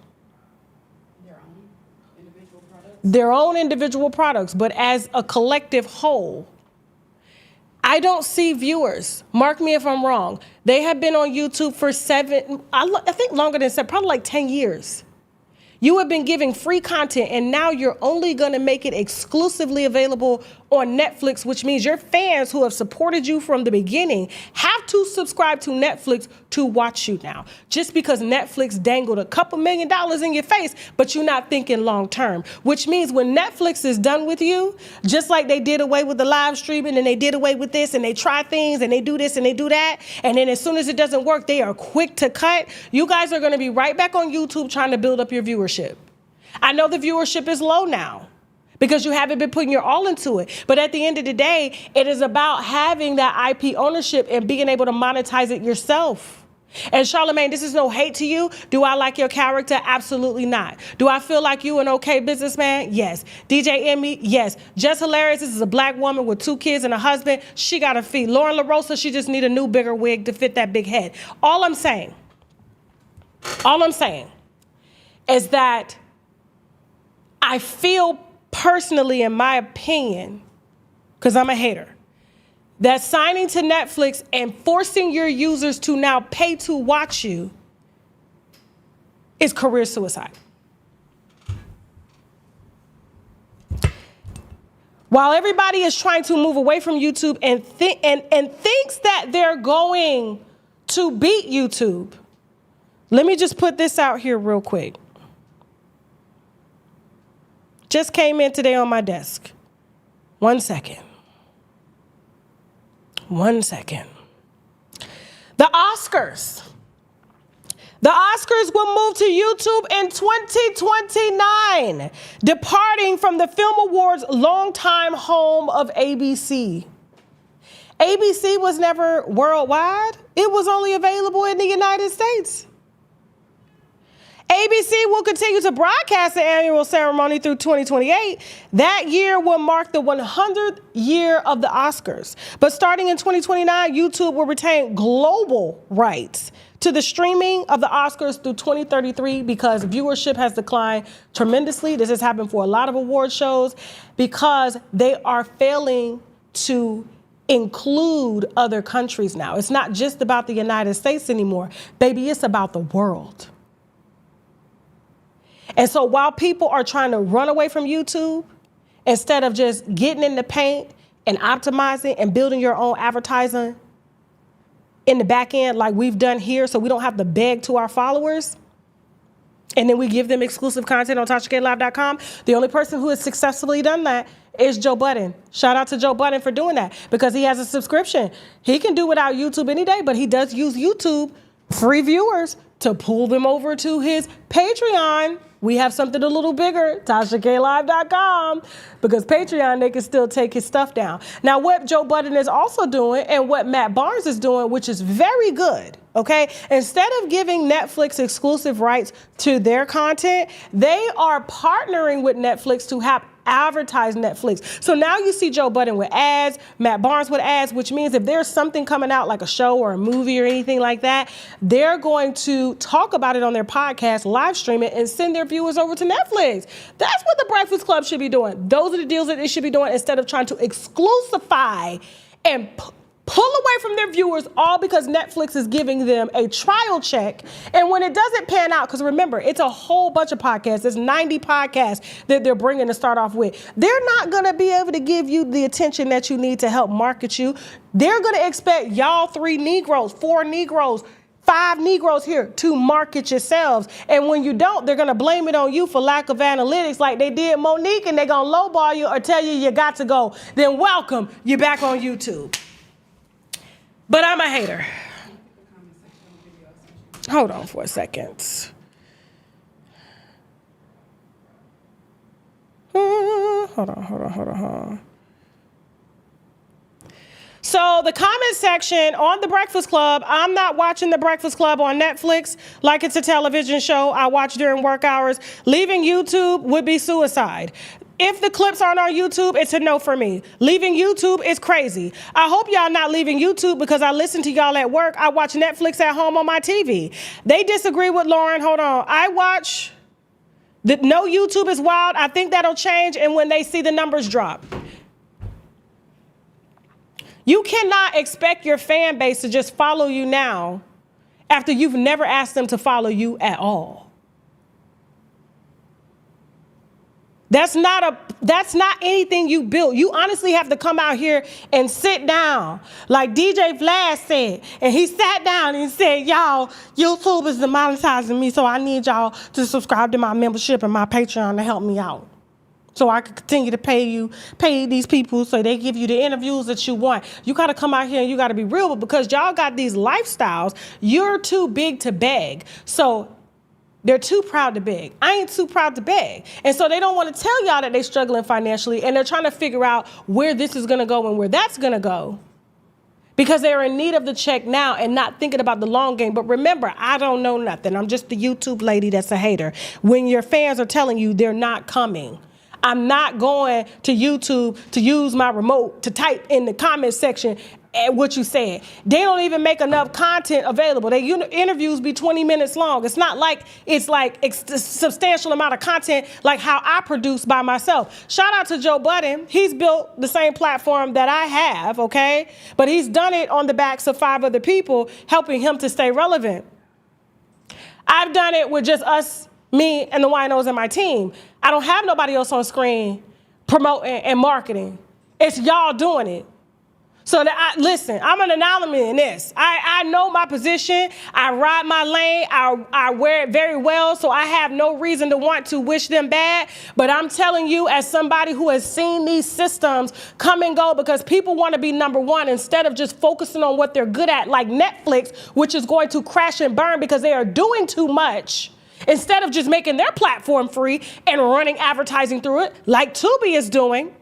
Speaker 1: Their own individual products, but as a collective whole. I don't see viewers. Mark me if I'm wrong. They have been on YouTube for I think longer than probably like 10 years. You have been giving free content, and now you're only going to make it exclusively available on Netflix, which means your fans who have supported you from the beginning have to subscribe to Netflix to watch you now. Just because Netflix dangled a couple $1 million in your face, but you're not thinking long term, which means when Netflix is done with you, just like they did away with the live streaming and they did away with this and they try things and they do this and they do that, and then as soon as it doesn't work, they are quick to cut. You guys are going to be right back on YouTube trying to build up your viewership. I know the viewership is low now because you haven't been putting your all into it. But at the end of the day, it is about having that IP ownership and being able to monetize it yourself. And Charlamagne, this is no hate to you. Do I like your character? Absolutely not. Do I feel like you an okay businessman? Yes. DJ Emmy? Yes. Just Hilarious. This is a black woman with 2 kids and a husband. She got a fee. Lauren LaRosa, she just need a new, bigger wig to fit that big head. All I'm saying is that I feel personally, in my opinion, because I'm a hater, that signing to Netflix and forcing your users to now pay to watch you is career suicide. While everybody is trying to move away from YouTube and thinks that they're going to beat YouTube, let me just put this out here real quick. Just came in today on my desk. 1 second. The Oscars. The Oscars will move to YouTube in 2029, departing from the Film Awards' longtime home of ABC. ABC was never worldwide. It was only available in the United States. ABC will continue to broadcast the annual ceremony through 2028. That year will mark the 100th year of the Oscars. But starting in 2029, YouTube will retain global rights to the streaming of the Oscars through 2033 because viewership has declined tremendously. This has happened for a lot of award shows because they are failing to include other countries now. It's not just about the United States anymore. Baby, it's about the world. And so while people are trying to run away from YouTube, instead of just getting in the paint and optimizing and building your own advertising in the back end like we've done here so we don't have to beg to our followers, and then we give them exclusive content on TashaKLive.com, the only person who has successfully done that is Joe Budden. Shout out to Joe Budden for doing that because he has a subscription. He can do without YouTube any day, but he does use YouTube free viewers to pull them over to his Patreon. We have something a little bigger, TashaKLive.com, because Patreon, they can still take his stuff down. Now, what Joe Budden is also doing and what Matt Barnes is doing, which is very good, okay? Instead of giving Netflix exclusive rights to their content, they are partnering with Netflix to have advertise Netflix. So now you see Joe Budden with ads, Matt Barnes with ads, which means if there's something coming out like a show or a movie or anything like that, they're going to talk about it on their podcast, live stream it, and send their viewers over to Netflix. That's what the Breakfast Club should be doing. Those are the deals that they should be doing instead of trying to exclusify and pull away from their viewers all because Netflix is giving them a trial check. And when it doesn't pan out, because remember, it's a whole bunch of podcasts. There's 90 podcasts that they're bringing to start off with. They're not going to be able to give you the attention that you need to help market you. They're going to expect y'all 3 Negroes, 4 Negroes, 5 Negroes here to market yourselves. And when you don't, they're going to blame it on you for lack of analytics like they did Monique, and they're going to lowball you or tell you got to go. Then welcome, you're back on YouTube. But I'm a hater. Hold on for a second. Hold on. So the comment section on The Breakfast Club, I'm not watching The Breakfast Club on Netflix like it's a television show I watch during work hours. Leaving YouTube would be suicide. If the clips aren't on YouTube, it's a no for me. Leaving YouTube is crazy. I hope y'all not leaving YouTube because I listen to y'all at work. I watch Netflix at home on my TV. They disagree with Lauren. Hold on. I watch no YouTube is wild. I think that'll change and when they see the numbers drop. You cannot expect your fan base to just follow you now after you've never asked them to follow you at all. That's not anything you built. You honestly have to come out here and sit down. Like DJ Vlad said, and he sat down and said, y'all, YouTube is demonetizing me, so I need y'all to subscribe to my membership and my Patreon to help me out. So I can continue to pay these people so they give you the interviews that you want. You got to come out here and you got to be real, but because y'all got these lifestyles, you're too big to beg. So they're too proud to beg. I ain't too proud to beg. And so they don't want to tell y'all that they're struggling financially and they're trying to figure out where this is going to go and where that's going to go because they're in need of the check now and not thinking about the long game. But remember, I don't know nothing. I'm just the YouTube lady that's a hater. When your fans are telling you they're not coming, I'm not going to YouTube to use my remote to type in the comment section what you said. They don't even make enough content available. They interviews be 20 minutes long. It's not like it's like a substantial amount of content like how I produce by myself. Shout out to Joe Budden. He's built the same platform that I have, okay? But he's done it on the backs of 5 other people, helping him to stay relevant. I've done it with just us, me, and the winos and my team. I don't have nobody else on screen promoting and marketing. It's y'all doing it. So listen, I'm an anomaly in this. I know my position. I ride my lane. I wear it very well, so I have no reason to want to wish them bad. But I'm telling you, as somebody who has seen these systems come and go because people want to be number one instead of just focusing on what they're good at, like Netflix, which is going to crash and burn because they are doing too much. Instead of just making their platform free and running advertising through it, like Tubi is doing,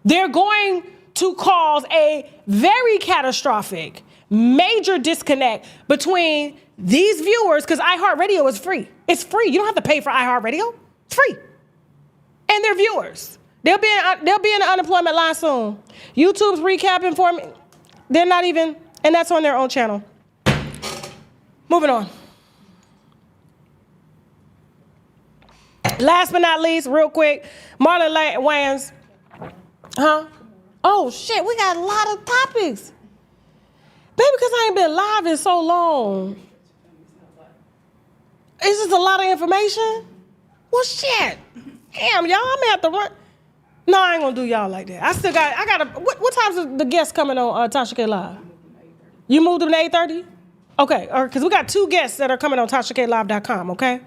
Speaker 1: they're going to cause a very catastrophic, major disconnect between these viewers, because iHeartRadio is free. It's free. You don't have to pay for iHeartRadio. It's free. And their viewers. They'll be in the unemployment line soon. YouTube's recapping for me. They're not even, and that's on their own channel. Moving on. Last but not least, real quick, Marlon Wayans. Huh? Oh, shit, we got a lot of topics. Baby, because I ain't been live in so long. It's just a lot of information. Well, shit. Damn, y'all, I'm gonna have to run. No, I ain't gonna do y'all like that. I gotta, what time's the guests coming on Tasha K Live? You moved them to 8:30? Okay, because we got 2 guests that are coming on TashaKLive.com, okay?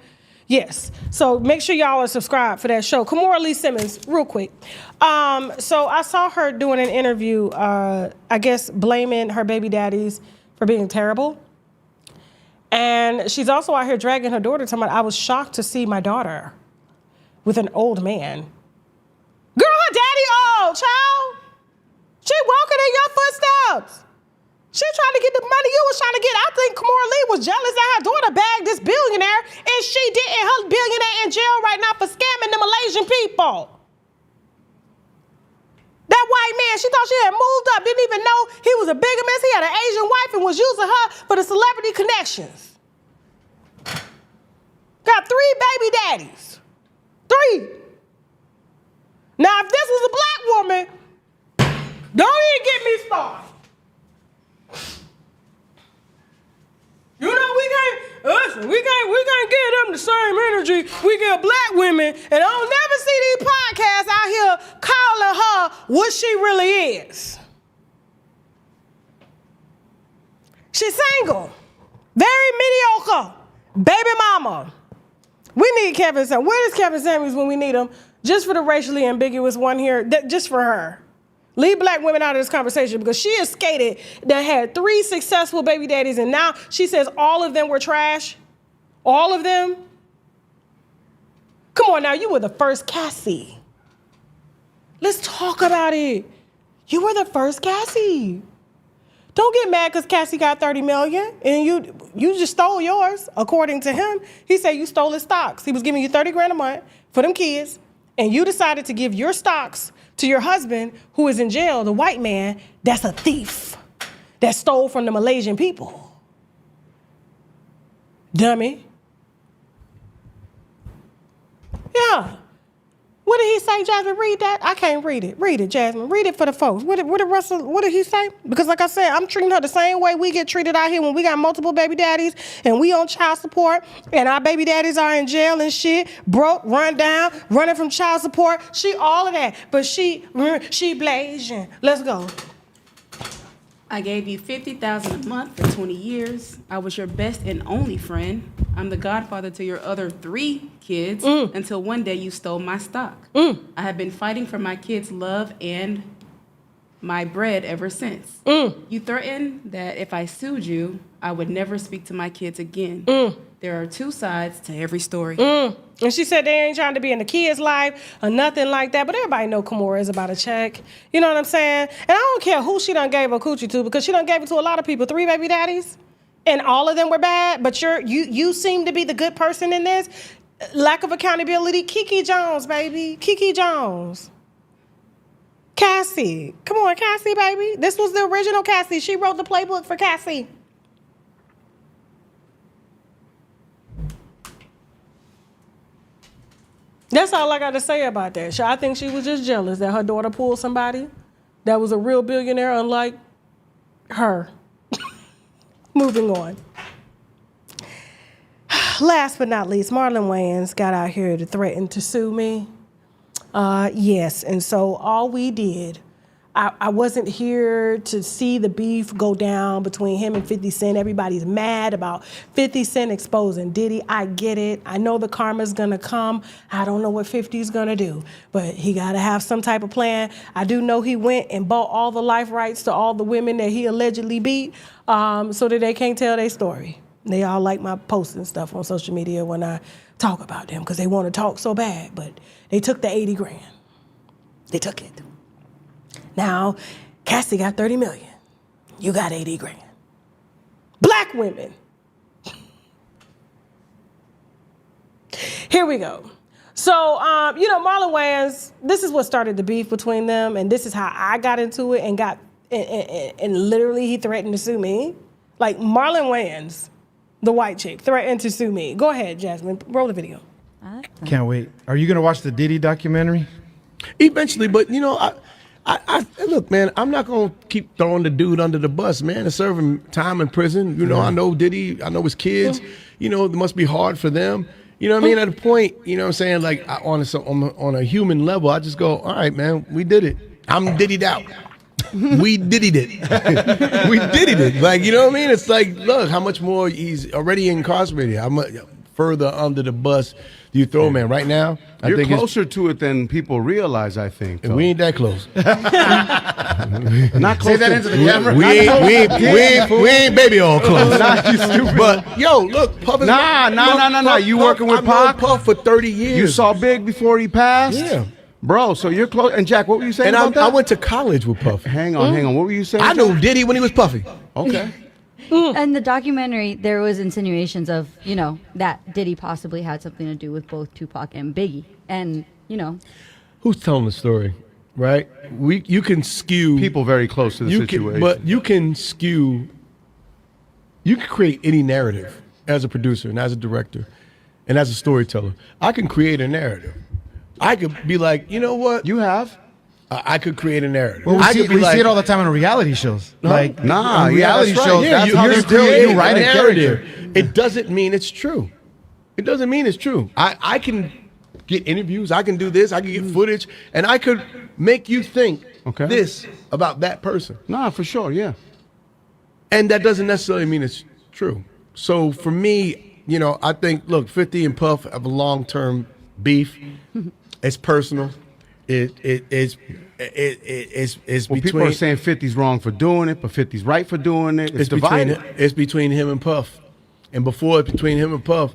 Speaker 1: Yes. So make sure y'all are subscribed for that show. Kimora Lee Simmons, real quick. So I saw her doing an interview, I guess blaming her baby daddies for being terrible. And she's also out here dragging her daughter, talking about, I was shocked to see my daughter with an old man. Girl, her daddy old, child. She walking in your footsteps. She trying to get the money you was trying to get. I think Kimora Lee was jealous that her daughter bagged this billionaire and she didn't. Her billionaire in jail right now for scamming the Malaysian people. That white man, she thought she had moved up, didn't even know he was a bigamist. He had an Asian wife and was using her for the celebrity connections. Got 3 baby daddies. 3. Now, if this was a black woman, don't even get me started. You know, we can't give them the same energy we give black women, and I'll never see these podcasts out here calling her what she really is. She's single, very mediocre, baby mama. We need Kevin Samuels. Where is Kevin Samuels when we need him? Just for the racially ambiguous one here, just for her. Leave black women out of this conversation because she has skated that had 3 successful baby daddies and now she says all of them were trash. All of them. Come on now, you were the first Cassie. Let's talk about it. You were the first Cassie. Don't get mad because Cassie got $30 million and you just stole yours. According to him, he said you stole his stocks. He was giving you $30 grand a month for them kids and you decided to give your stocks to your husband who is in jail, the white man, that's a thief that stole from the Malaysian people. Dummy. Yeah. What did he say, Jasmine? Read that. I can't read it. Read it, Jasmine. Read it for the folks. What did he say? Because like I said, I'm treating her the same way we get treated out here when we got multiple baby daddies and we on child support and our baby daddies are in jail and shit, broke, run down, running from child support. She all of that. But she Blasian. Let's go.
Speaker 8: I gave you $50,000 a month for 20 years. I was your best and only friend. I'm the godfather to your other 3 kids until one day you stole my stock. I have been fighting for my kids' love and my bread ever since. You threatened that if I sued you, I would never speak to my kids again. There are 2 sides to every story.
Speaker 1: And she said they ain't trying to be in the kid's life or nothing like that. But everybody know Kimora is about a check. You know what I'm saying? And I don't care who she done gave her coochie to because she done gave it to a lot of people. 3 baby daddies. And all of them were bad. But you seem to be the good person in this. Lack of accountability. Kiki Jones, baby. Kiki Jones. Cassie. Come on, Cassie, baby. This was the original Cassie. She wrote the playbook for Cassie. That's all I got to say about that. I think she was just jealous that her daughter pulled somebody that was a real billionaire, unlike her. Moving on. Last but not least, Marlon Wayans got out here to threaten to sue me. Yes, and so all we did, I wasn't here to see the beef go down between him and 50 Cent. Everybody's mad about 50 Cent exposing Diddy. I get it. I know the karma's gonna come. I don't know what 50's gonna do, but he gotta have some type of plan. I do know he went and bought all the life rights to all the women that he allegedly beat so that they can't tell their story. They all like my posts and stuff on social media when I talk about them because they want to talk so bad, but they took the 80 grand. They took it. Now, Cassie got 30 million. You got 80 grand. Black women. Here we go. So, Marlon Wayans, this is what started the beef between them, and this is how I got into it and literally he threatened to sue me. Like, Marlon Wayans, the white chick, threatened to sue me. Go ahead, Jasmine. Roll the video.
Speaker 13: Can't wait. Are you going to watch the Diddy documentary?
Speaker 14: Eventually, but, I look, man, I'm not going to keep throwing the dude under the bus, man, and serving time in prison. I know Diddy, I know his kids. It must be hard for them. You know what I mean? At a point, you know what I'm saying? Like, on a human level, I just go, all right, man, we did it. I'm Diddy'd out. We diddied it. We diddied it. Like, you know what I mean? It's like, look, how much more he's already incarcerated. How much further under the bus do you throw, man? Right now, I
Speaker 15: You're
Speaker 14: think
Speaker 15: closer to it than people realize, I think.
Speaker 14: we ain't that close.
Speaker 15: Not close.
Speaker 13: Say that into the camera.
Speaker 14: We ain't baby all close.
Speaker 15: Nah, you stupid.
Speaker 14: But, yo, look, Puff is...
Speaker 15: Nah. You working with
Speaker 14: I've known
Speaker 15: Pac?
Speaker 14: Puff for 30 years.
Speaker 15: You saw Big before he passed?
Speaker 14: Yeah.
Speaker 15: Bro, so you're close. And Jack, what were you saying
Speaker 14: And
Speaker 15: about that?
Speaker 14: I went to college with Puff.
Speaker 15: Hang on. What were you saying?
Speaker 14: I knew Diddy when he was Puffy.
Speaker 15: Okay.
Speaker 16: In the documentary, there was insinuations of, that Diddy possibly had something to do with both Tupac and Biggie. And,
Speaker 14: Who's telling the story, right? You can skew...
Speaker 15: People very close to the situation.
Speaker 14: But you can skew... You can create any narrative as a producer and as a director and as a storyteller. I can create a narrative. I could be like, you know what?
Speaker 15: You have.
Speaker 14: I could create a narrative.
Speaker 13: Well,
Speaker 14: I
Speaker 13: we
Speaker 14: could be
Speaker 13: see it all the time in reality shows. Like,
Speaker 15: Nah,
Speaker 13: on reality
Speaker 15: that's right.
Speaker 13: shows,
Speaker 15: Yeah,
Speaker 13: that's how they
Speaker 14: create
Speaker 13: you write a
Speaker 14: narrative.
Speaker 13: character.
Speaker 14: It doesn't mean it's true. It doesn't mean it's true. I can get interviews. I can do this. I can get footage. And I could make you think this about that person.
Speaker 15: Nah, for sure, yeah.
Speaker 14: And that doesn't necessarily mean it's true. So for me, I think, look, 50 and Puff have a long-term beef. It's personal. It's
Speaker 15: Well,
Speaker 14: between...
Speaker 15: people are saying 50's wrong for doing it, but 50's right for doing it. It's divided.
Speaker 14: It's between him and Puff. And before it's between him and Puff,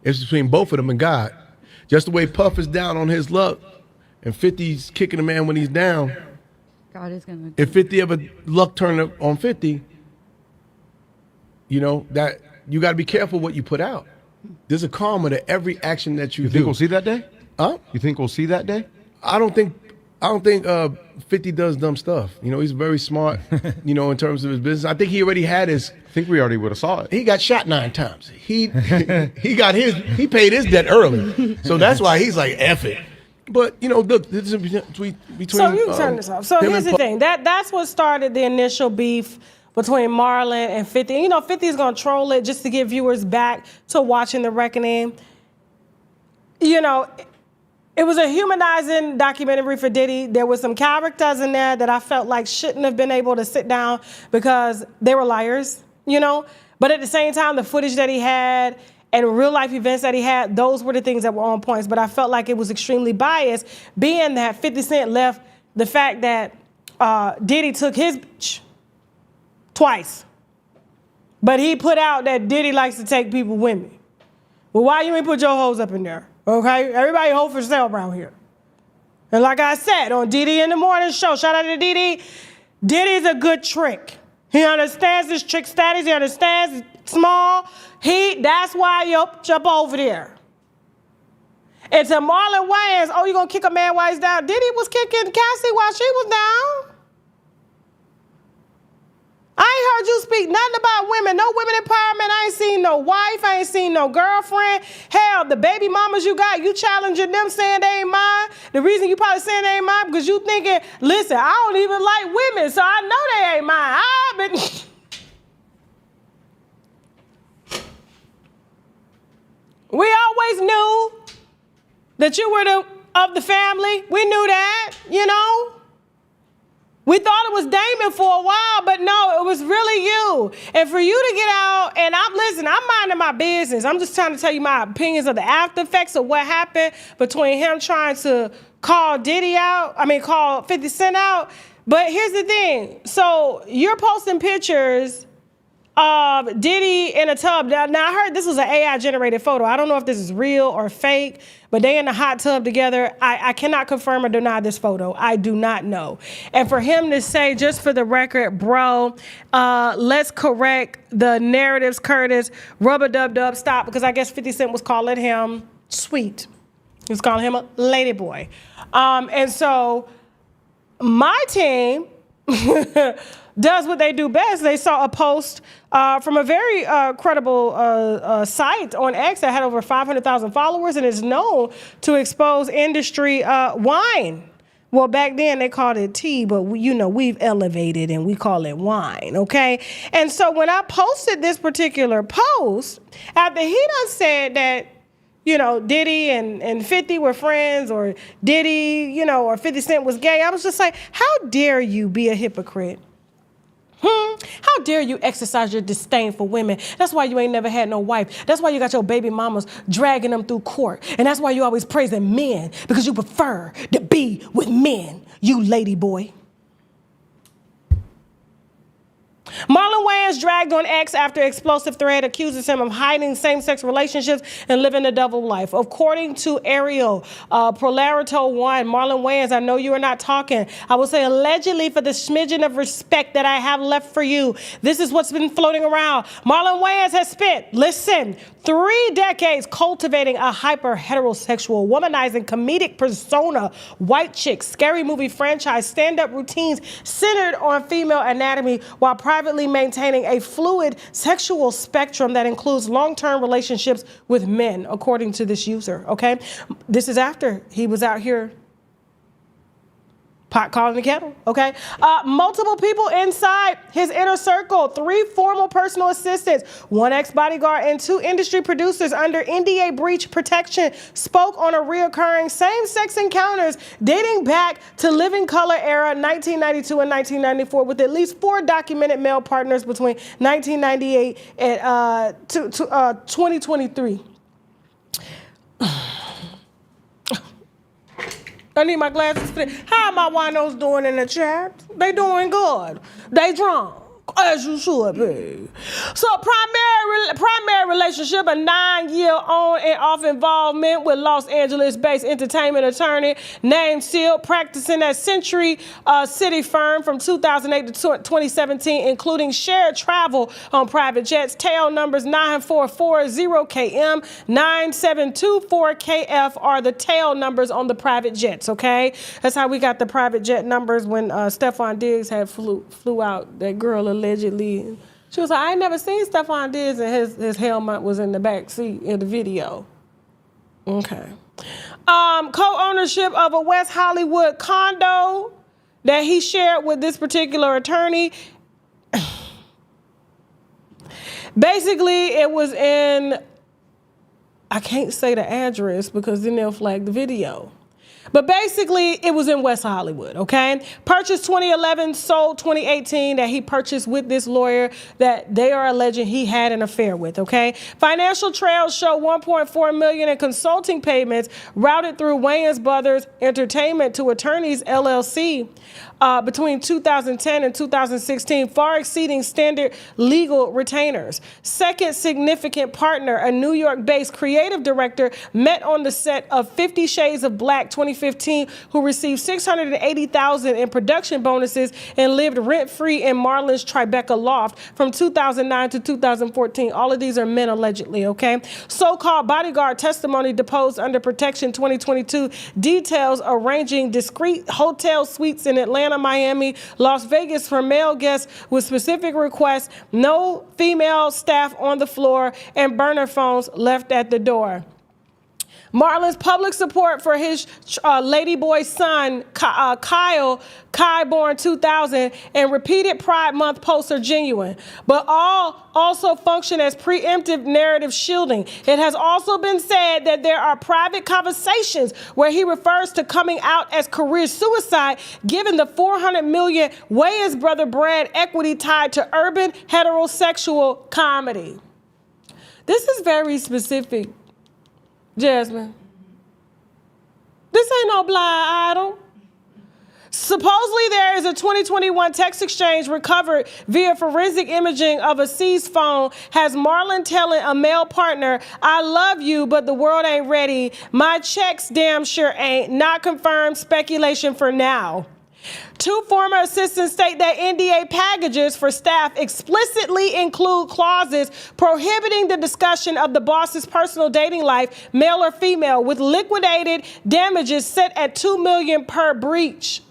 Speaker 14: it's between both of them and God. Just the way Puff is down on his luck and 50's kicking a man when he's down.
Speaker 16: God is going to...
Speaker 14: If 50 ever luck turned up on 50, that you got to be careful what you put out. There's a karma to every action that you do.
Speaker 15: You think we'll see that day?
Speaker 14: Huh?
Speaker 15: You think we'll see that day?
Speaker 14: I don't think 50 does dumb stuff. He's very smart, in terms of his business. I think he already had his...
Speaker 15: I think we already would have saw it.
Speaker 14: He got shot 9 times. He paid his debt early. So that's why he's like, F it. But, look, this is between...
Speaker 1: So you can turn this off. So here's the thing. That's what started the initial beef between Marlon and 50. 50 is going to troll it just to get viewers back to watching The Reckoning. It was a humanizing documentary for Diddy. There was some characters in there that I felt like shouldn't have been able to sit down because they were liars, But at the same time, the footage that he had and real life events that he had, those were the things that were on points. But I felt like it was extremely biased, being that 50 Cent left the fact that Diddy took his bitch twice. But he put out that Diddy likes to take people with me. Well, why you ain't put your hoes up in there? Okay, everybody hoe for sale around here. And like I said, on Diddy in the Morning Show, shout out to Diddy. Diddy's a good trick. He understands his trick status. He understands small. That's why you jump over there. And to Marlon Wayans, you gonna kick a man while he's down? Diddy was kicking Cassie while she was down. I ain't heard you speak nothing about women, no women empowerment. I ain't seen no wife, I ain't seen no girlfriend. Hell, the baby mamas you got, you challenging them saying they ain't mine. The reason you probably saying they ain't mine because you thinking, listen, I don't even like women, so I know they ain't mine. We always knew that you were of the family. We knew that, We thought it was Damon for a while, but no, it was really you. And for you to get out, and I'm minding my business. I'm just trying to tell you my opinions of the after effects of what happened between him trying to call 50 Cent out. But here's the thing. So you're posting pictures of Diddy in a tub. Now I heard this was an AI generated photo. I don't know if this is real or fake, but they in a hot tub together. I cannot confirm or deny this photo. I do not know. And for him to say, just for the record, bro, let's correct the narratives, Curtis, rubber-dub-dub, stop, because I guess 50 Cent was calling him sweet. He was calling him a lady boy. And so my team does what they do best. They saw a post from a very credible site on X that had over 500,000 followers and is known to expose industry wine. Well, back then they called it tea, but we've elevated and we call it wine, okay? And so when I posted this particular post, after he done said that, Diddy and 50 were friends, or Diddy, or 50 Cent was gay, I was just like, how dare you be a hypocrite? How dare you exercise your disdain for women? That's why you ain't never had no wife. That's why you got your baby mamas dragging them through court. And that's why you always praising men, because you prefer to be with men, you lady boy. Marlon Wayans dragged on X after explosive thread accuses him of hiding same-sex relationships and living a double life. According to Ariel, Polarito 1, Marlon Wayans, I know you are not talking. I will say allegedly for the smidgen of respect that I have left for you. This is what's been floating around. Marlon Wayans has spent, 3 decades cultivating a hyper-heterosexual, womanizing comedic persona, white chick, scary movie franchise, stand-up routines centered on female anatomy while privately maintaining a fluid sexual spectrum that includes long-term relationships with men, according to this user, okay? This is after he was out here pot calling the kettle, okay? Multiple people inside his inner circle, 3 formal personal assistants, 1 ex-bodyguard, and 2 industry producers under NDA breach protection spoke on a reoccurring same-sex encounters dating back to Living Color era 1992 and 1994, with at least 4 documented male partners between 1998 and 2023. I need my glasses fit. How are my winos doing in the chat? They doing good. They drunk, as you should be. So primary relationship, a 9-year on and off involvement with Los Angeles-based entertainment attorney named Seal, practicing at Century City firm from 2008 to 2017, including shared travel on private jets. Tail numbers 9440KM, 9724KF are the tail numbers on the private jets, okay? That's how we got the private jet numbers when Stephon Diggs had flew out. That girl allegedly, she was like, I ain't never seen Stephon Diggs, and his helmet was in the back seat in the video. Okay. Co-ownership of a West Hollywood condo that he shared with this particular attorney. Basically, it was in, I can't say the address because then they'll flag the video. But basically, it was in West Hollywood, okay? Purchased 2011, sold 2018, that he purchased with this lawyer that they are alleging he had an affair with, okay? Financial trails show $1.4 million in consulting payments routed through Wayans Brothers Entertainment to Attorneys LLC between 2010 and 2016, far exceeding standard legal retainers. Second significant partner, a New York-based creative director, met on the set of 50 Shades of Black 2015, who received $680,000 in production bonuses and lived rent-free in Marlon's Tribeca loft from 2009 to 2014. All of these are men allegedly, okay? So-called bodyguard testimony deposed under protection 2022 details arranging discreet hotel suites in Atlanta, Miami, Las Vegas for male guests with specific requests, no female staff on the floor, and burner phones left at the door. Marlon's public support for his ladyboy son, Kyle, born 2000, and repeated Pride Month posts are genuine, but all also function as preemptive narrative shielding. It has also been said that there are private conversations where he refers to coming out as career suicide, given the $400 million Wayans brother brand equity tied to urban heterosexual comedy. This is very specific, Jasmine. This ain't no blind item. Supposedly there is a 2021 text exchange recovered via forensic imaging of a seized phone, has Marlon telling a male partner, I love you, but the world ain't ready. My checks damn sure ain't. Not confirmed, speculation for now. Two former assistants state that NDA packages for staff explicitly include clauses prohibiting the discussion of the boss's personal dating life, male or female, with liquidated damages set at $2 million per breach.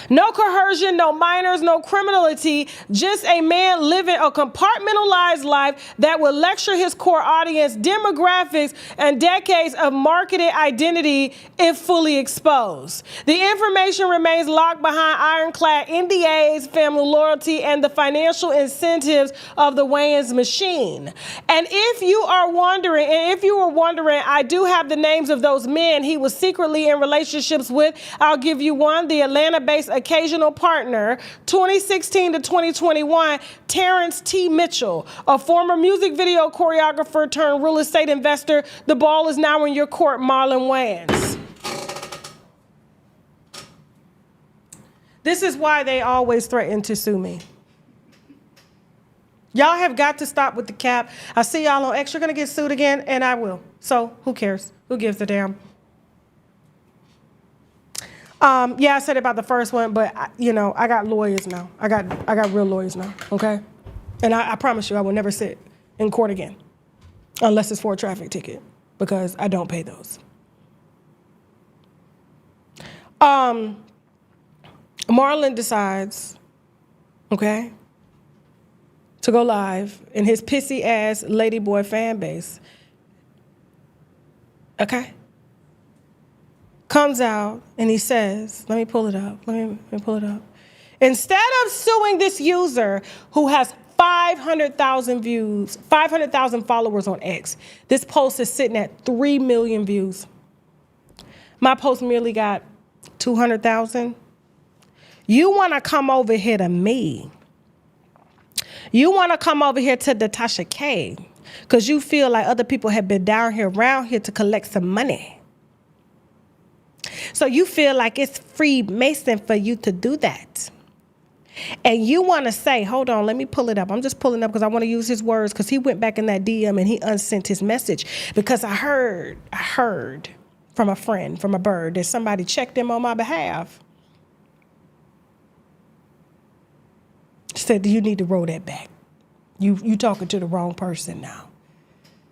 Speaker 1: No coercion, no minors, no criminality, just a man living a compartmentalized life that will lecture his core audience demographics and decades of marketed identity if fully exposed. The information remains locked behind ironclad NDAs, family loyalty, and the financial incentives of the Wayans machine. And if you were wondering, I do have the names of those men he was secretly in relationships with. I'll give you one, the Atlanta-based occasional partner, 2016 to 2021, Terrence T. Mitchell, a former music video choreographer turned real estate investor. The ball is now in your court, Marlon Wayans. This is why they always threaten to sue me. Y'all have got to stop with the cap. I see y'all on X. You're going to get sued again, and I will. So who cares? Who gives a damn? Yeah, I said it about the first one, but I got lawyers now. I got real lawyers now, okay? And I promise you I will never sit in court again unless it's for a traffic ticket because I don't pay those. Marlon decides, okay, to go live in his pissy ass ladyboy fan base. Okay? Comes out and he says, let me pull it up. Let me pull it up. Instead of suing this user who has 500,000 views, 500,000 followers on X, this post is sitting at 3 million views. My post merely got 200,000. You want to come over here to me. You want to come over here to the Tasha K because you feel like other people have been down here, around here to collect some money. So you feel like it's Freemason for you to do that. And you want to say, hold on, let me pull it up. I'm just pulling up because I want to use his words because he went back in that DM and he unsent his message because I heard from a friend, from a bird, that somebody checked him on my behalf. Said, you need to roll that back. You talking to the wrong person now.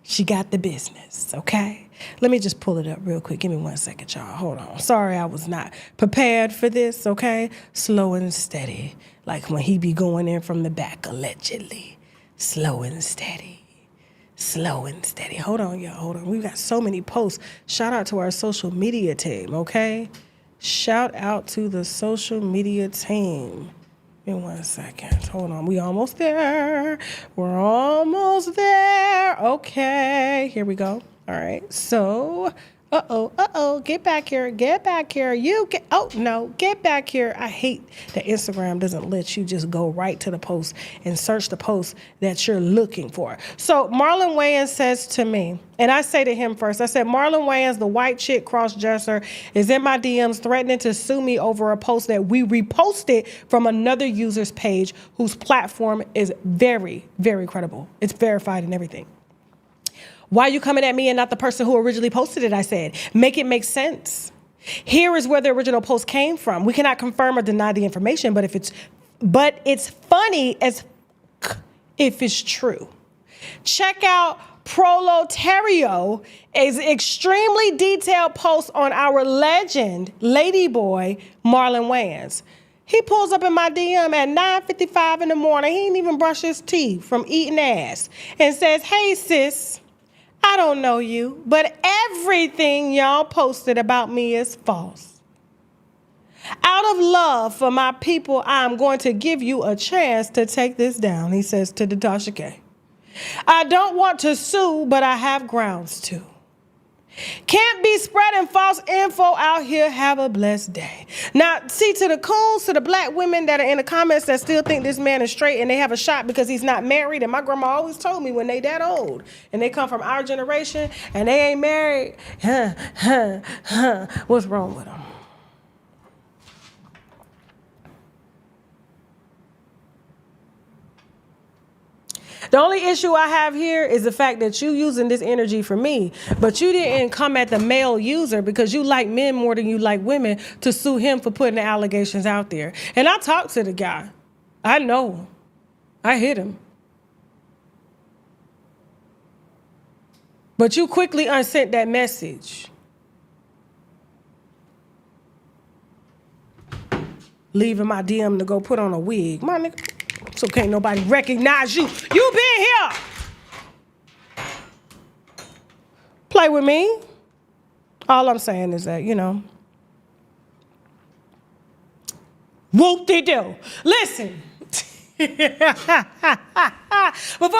Speaker 1: She got the business, okay? Let me just pull it up real quick. Give me 1 second, y'all. Hold on. Sorry I was not prepared for this, okay? Slow and steady. Like when he be going in from the back, allegedly. Slow and steady. Slow and steady. Hold on, y'all. Hold on. We've got so many posts. Shout out to our social media team, okay? Shout out to the social media team. Give me 1 second. Hold on. We almost there. We're almost there. Okay. Here we go. All right. So, get back here. Get back here. Get back here. I hate that Instagram doesn't let you just go right to the post and search the post that you're looking for. So Marlon Wayans says to me, and I say to him first, I said, Marlon Wayans, the white chick cross-dresser, is in my DMs threatening to sue me over a post that we reposted from another user's page whose platform is very, very credible. It's verified and everything. Why are you coming at me and not the person who originally posted it? I said, make it make sense. Here is where the original post came from. We cannot confirm or deny the information, but it's funny as if it's true. Check out Proletario, is extremely detailed post on our legend, ladyboy, Marlon Wayans. He pulls up in my DM at 9:55 in the morning. He ain't even brushed his teeth from eating ass and says, hey, sis, I don't know you, but everything y'all posted about me is false. Out of love for my people, I'm going to give you a chance to take this down, he says to the Tasha K. I don't want to sue, but I have grounds to. Can't be spreading false info out here. Have a blessed day. Now, see, to the coons, to the black women that are in the comments that still think this man is straight and they have a shot because he's not married, and my grandma always told me when they that old and they come from our generation and they ain't married, what's wrong with them? The only issue I have here is the fact that you using this energy for me, but you didn't come at the male user because you like men more than you like women to sue him for putting the allegations out there. And I talked to the guy. I know. I hit him. But you quickly unsent that message. Leaving my DM to go put on a wig. My nigga. So can't nobody recognize you. You been here. Play with me. All I'm saying is that, whoop-de-doo. Listen. Before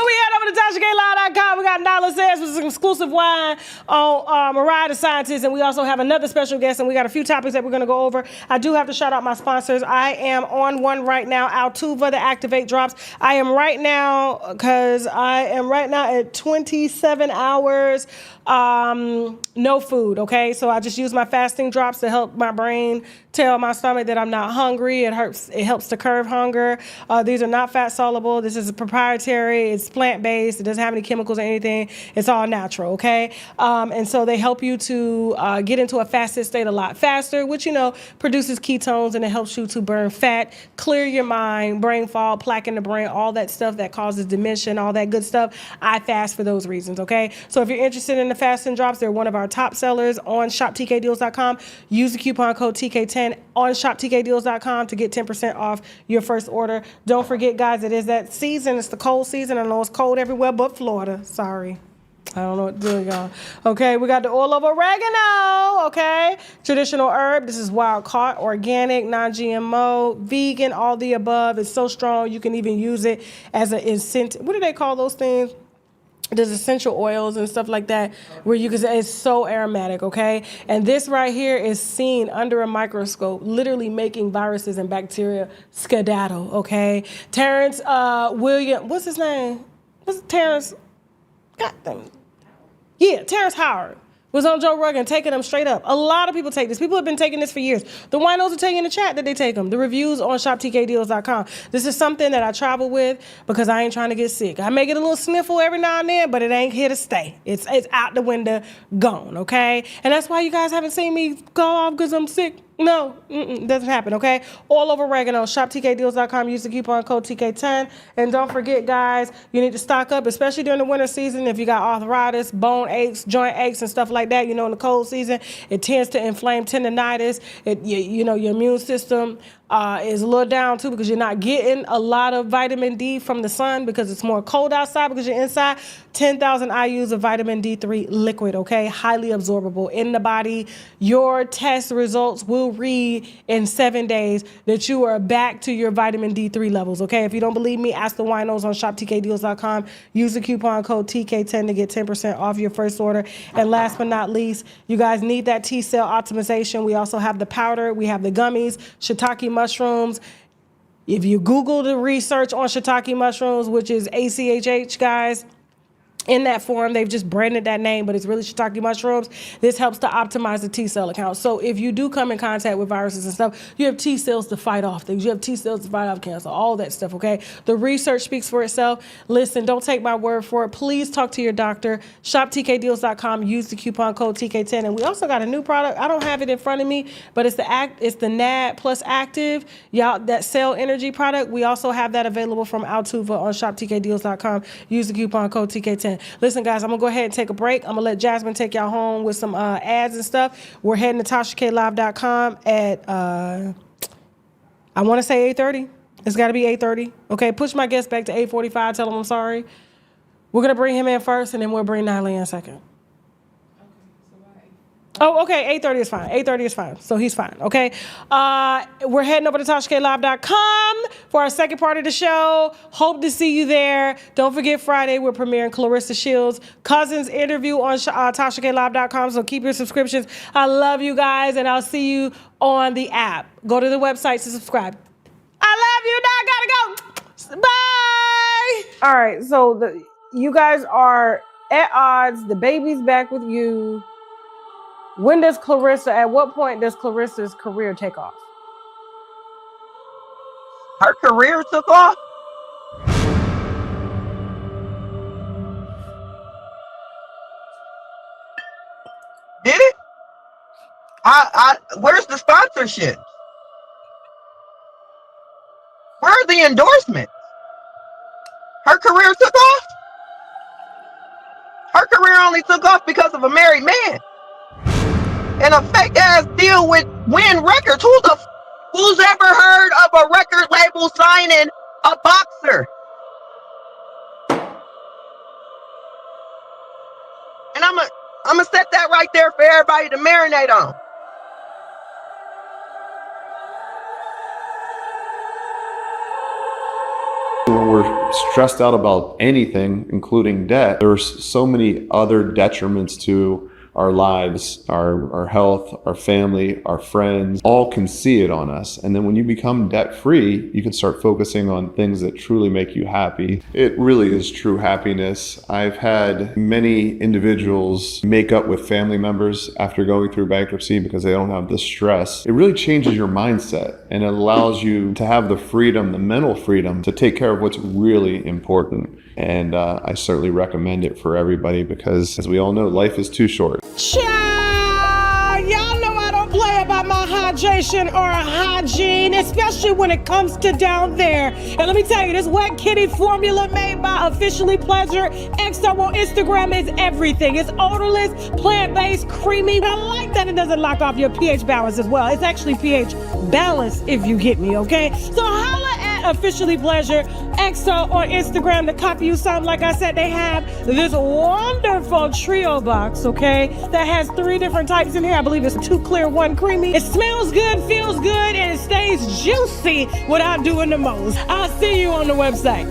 Speaker 1: we head over to TashaKLive.com, we got $1 Says with some exclusive wine on Mariah the Scientist, and we also have another special guest, and we got a few topics that we're going to go over. I do have to shout out my sponsors. I am on one right now, Altuva, the Activate Drops. I am right now at 27 hours, no food, okay? So I just use my fasting drops to help my brain tell my stomach that I'm not hungry. It helps to curb hunger. These are not fat soluble. This is proprietary. It's plant-based. It doesn't have any chemicals or anything. It's all natural, okay? And so they help you to get into a fasted state a lot faster, which, produces ketones, and it helps you to burn fat, clear your mind, brain fog, plaque in the brain, all that stuff that causes dementia, all that good stuff. I fast for those reasons, okay? So if you're interested in the fasting drops, they're one of our top sellers on shoptkdeals.com. Use the coupon code TK10 on shoptkdeals.com to get 10% off your first order. Don't forget, guys, it is that season. It's the cold season. I know it's cold everywhere but Florida. Sorry. I don't know what to do, y'all. Okay, we got the oil of oregano, okay? Traditional herb. This is wild caught, organic, non-GMO, vegan, all the above. It's so strong, you can even use it as an incentive. What do they call those things? There's essential oils and stuff like that where you can say it's so aromatic, okay? And this right here is seen under a microscope, literally making viruses and bacteria skedaddle, okay? Terrence William, what's his name? What's Terrence? Goddamn. Yeah, Terrence Howard was on Joe Rogan taking them straight up. A lot of people take this. People have been taking this for years. The winos will tell you in the chat that they take them. The reviews on shoptkdeals.com. This is something that I travel with because I ain't trying to get sick. I may get a little sniffle every now and then, but it ain't here to stay. It's out the window, gone, okay? And that's why you guys haven't seen me go off because I'm sick. No, it doesn't happen, okay? All over oregano. ShopTKDeals.com. Use the coupon code TK10. And don't forget, guys, you need to stock up, especially during the winter season. If you got arthritis, bone aches, joint aches, and stuff like that, in the cold season, it tends to inflame tendonitis. Your immune system is a little down, too, because you're not getting a lot of vitamin D from the sun because it's more cold outside because you're inside. 10,000 IUs of vitamin D3 liquid, okay? Highly absorbable in the body. Your test results will read in 7 days that you are back to your vitamin D3 levels, okay? If you don't believe me, ask the winos on shoptkdeals.com. Use the coupon code TK10 to get 10% off your first order. And last but not least, you guys need that T-cell optimization. We also have the powder. We have the gummies, shiitake mushrooms. If you Google the research on shiitake mushrooms, which is ACHH, guys, in that form, they've just branded that name, but it's really shiitake mushrooms. This helps to optimize the T-cell account. So if you do come in contact with viruses and stuff, you have T-cells to fight off things. You have T-cells to fight off cancer, all that stuff, okay? The research speaks for itself. Listen, don't take my word for it. Please talk to your doctor. ShopTKDeals.com. Use the coupon code TK10. And we also got a new product. I don't have it in front of me, but it's the NAD Plus Active, y'all, that cell energy product. We also have that available from Altuva on ShopTKDeals.com. Use the coupon code TK10. Listen, guys, I'm going to go ahead and take a break. I'm going to let Jasmine take y'all home with some ads and stuff. We're heading to TashaKLive.com at, I want to say 8:30. It's got to be 8:30. Okay, push my guest back to 8:45. Tell him I'm sorry. We're going to bring him in first, and then we'll bring Natalie in second. Oh, okay, 8:30 is fine. 8:30 is fine. So he's fine, okay? We're heading over to TashaKLive.com for our second part of the show. Hope to see you there. Don't forget, Friday, we're premiering Clarissa Shields' cousin's interview on TashaKLive.com, so keep your subscriptions. I love you guys, and I'll see you on the app. Go to the website to subscribe. I love you. Now I gotta go. Bye. All right, so you guys are at odds. The baby's back with you. At what point does Clarissa's career take off?
Speaker 7: Her career took off? Where's the sponsorship? Where are the endorsements? Her career took off. Her career only took off because of a married man and a fake ass deal with Win Records. Who's ever heard of a record label signing a boxer? And I'm gonna set that right there for everybody to marinate on.
Speaker 2: When we're stressed out about anything, including debt, there's so many other detriments to our lives, our health, our family, our friends, all can see it on us. And then when you become debt-free, you can start focusing on things that truly make you happy. It really is true happiness. I've had many individuals make up with family members after going through bankruptcy because they don't have the stress. It really changes your mindset and it allows you to have the freedom, the mental freedom to take care of what's really important. And I certainly recommend it for everybody because, as we all know, life is too short.
Speaker 1: Child, y'all know I don't play about my hydration or hygiene, especially when it comes to down there. And let me tell you, this Wet Kitty formula made by Officially Pleasure XO on Instagram is everything. It's odorless, plant-based, creamy. I like that it doesn't lock off your pH balance as well. It's actually pH balanced, if you get me, okay? So holla at Officially Pleasure XO on Instagram to copy you something. Like I said, they have this wonderful trio box, okay, that has 3 different types in here. I believe it's 2 clear, 1 creamy. It smells good, feels good, and it stays juicy without doing the most. I'll see you on the website.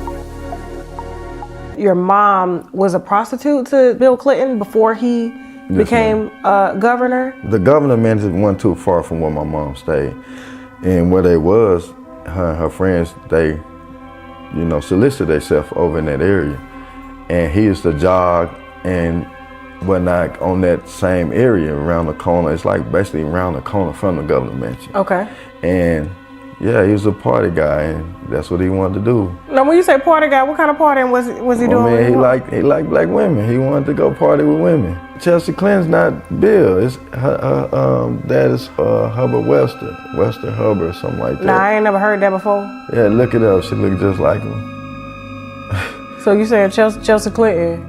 Speaker 1: Your mom was a prostitute to Bill Clinton before he became governor?
Speaker 3: The governor mansion wasn't too far from where my mom stayed. And where they was, her friends, they, you know, solicited themselves over in that area. And he used to jog and whatnot on that same area around the corner. It's like basically around the corner from the governor mansion.
Speaker 1: Okay.
Speaker 3: And yeah, he was a party guy, and that's what he wanted to do.
Speaker 1: Now, when you say party guy, what kind of partying was he doing?
Speaker 3: Man, he liked black women. He wanted to go party with women. Chelsea Clinton's not Bill. It's her dad is Hubbard Wester Hubbard or something like that.
Speaker 1: Nah, I ain't never heard that before.
Speaker 3: Yeah, look it up. She looked just like him.
Speaker 1: So you saying Chelsea Clinton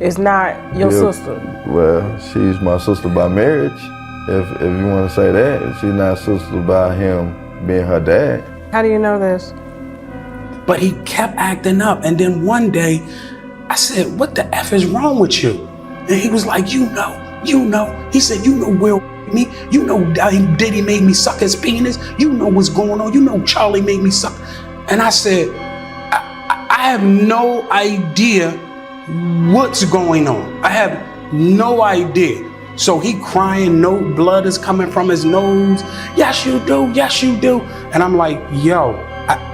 Speaker 1: is not your sister?
Speaker 3: Well, she's my sister by marriage. If you want to say that, she's not sister by him being her dad.
Speaker 1: How do you know this?
Speaker 4: But he kept acting up. And then one day, I said, what the F is wrong with you? And he was like, you know. He said, you know Will me. You know Diddy made me suck his penis. You know what's going on. You know Charlie made me suck. And I said, I have no idea what's going on. I have no idea. So he crying, no blood is coming from his nose. Yes, you do. Yes, you do. And I'm like, yo,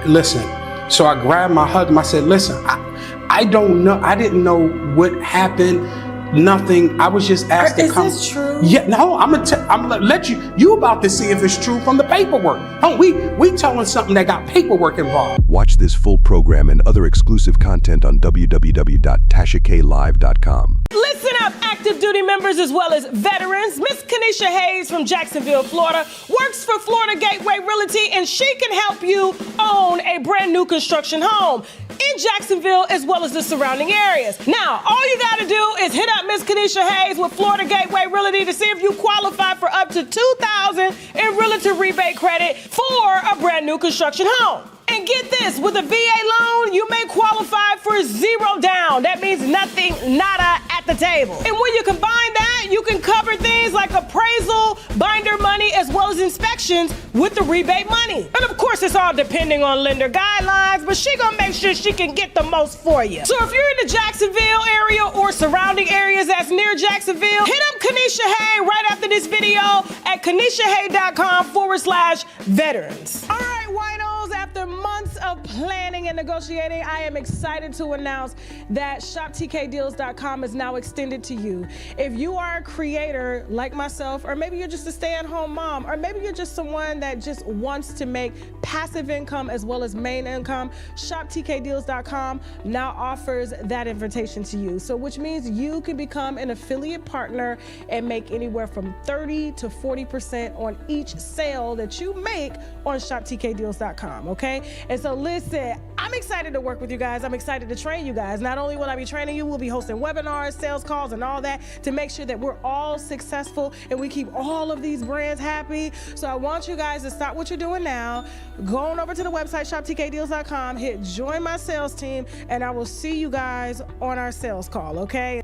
Speaker 4: listen. So I grabbed my husband. I said, listen, I don't know. I didn't know what happened. Nothing. I was just asked to come. Is this true? Yeah. No. I'm gonna let you. You about to see if it's true from the paperwork. Oh, we telling something that got paperwork involved.
Speaker 5: Watch this full program and other exclusive content on www.TashaKLive.com.
Speaker 1: Listen up, active duty members as well as veterans. Miss Kanisha Hayes from Jacksonville, Florida, works for Florida Gateway Realty, and she can help you own a brand new construction home in Jacksonville as well as the surrounding areas. Now, all you gotta do is hit up Miss Kanisha Hayes with Florida Gateway Realty to see if you qualify for up to $2,000 in realtor rebate credit for a brand new construction home. And get this, with a VA loan, you may qualify for 0 down. That means nothing, nada at the table. And when you combine that, you can cover things like appraisal, binder money, as well as inspections with the rebate money. And of course, it's all depending on lender guidelines, but she gonna make sure she can get the most for you. So if you're in the Jacksonville area or surrounding areas that's near Jacksonville, hit up Kanisha Hay right after this video at kanishahay.com/veterans. All right, whinos, after months of planning and negotiating, I am excited to announce that shoptkdeals.com is now extended to you. If you are a creator like myself, or maybe you're just a stay-at-home mom, or maybe you're just someone that just wants to make passive income as well as main income, shoptkdeals.com now offers that invitation to you. So which means you can become an affiliate partner and make anywhere from 30 to 40% on each sale that you make on shoptkdeals.com, okay? And so listen, I'm excited to work with you guys. I'm excited to train you guys. Not only will I be training you, we'll be hosting webinars, sales calls, and all that to make sure that we're all successful and we keep all of these brands happy. So I want you guys to stop what you're doing now. Go on over to the website, shoptkdeals.com, hit join my sales team, and I will see you guys on our sales call, okay?